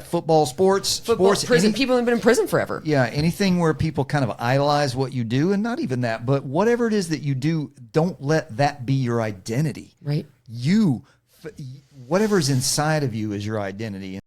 football, sports, Prison. People have been in prison forever. Yeah, anything where people kind of idolize what you do, and not even that, but whatever it is that you do, don't let that be your identity. Right. Whatever's inside of you is your identity.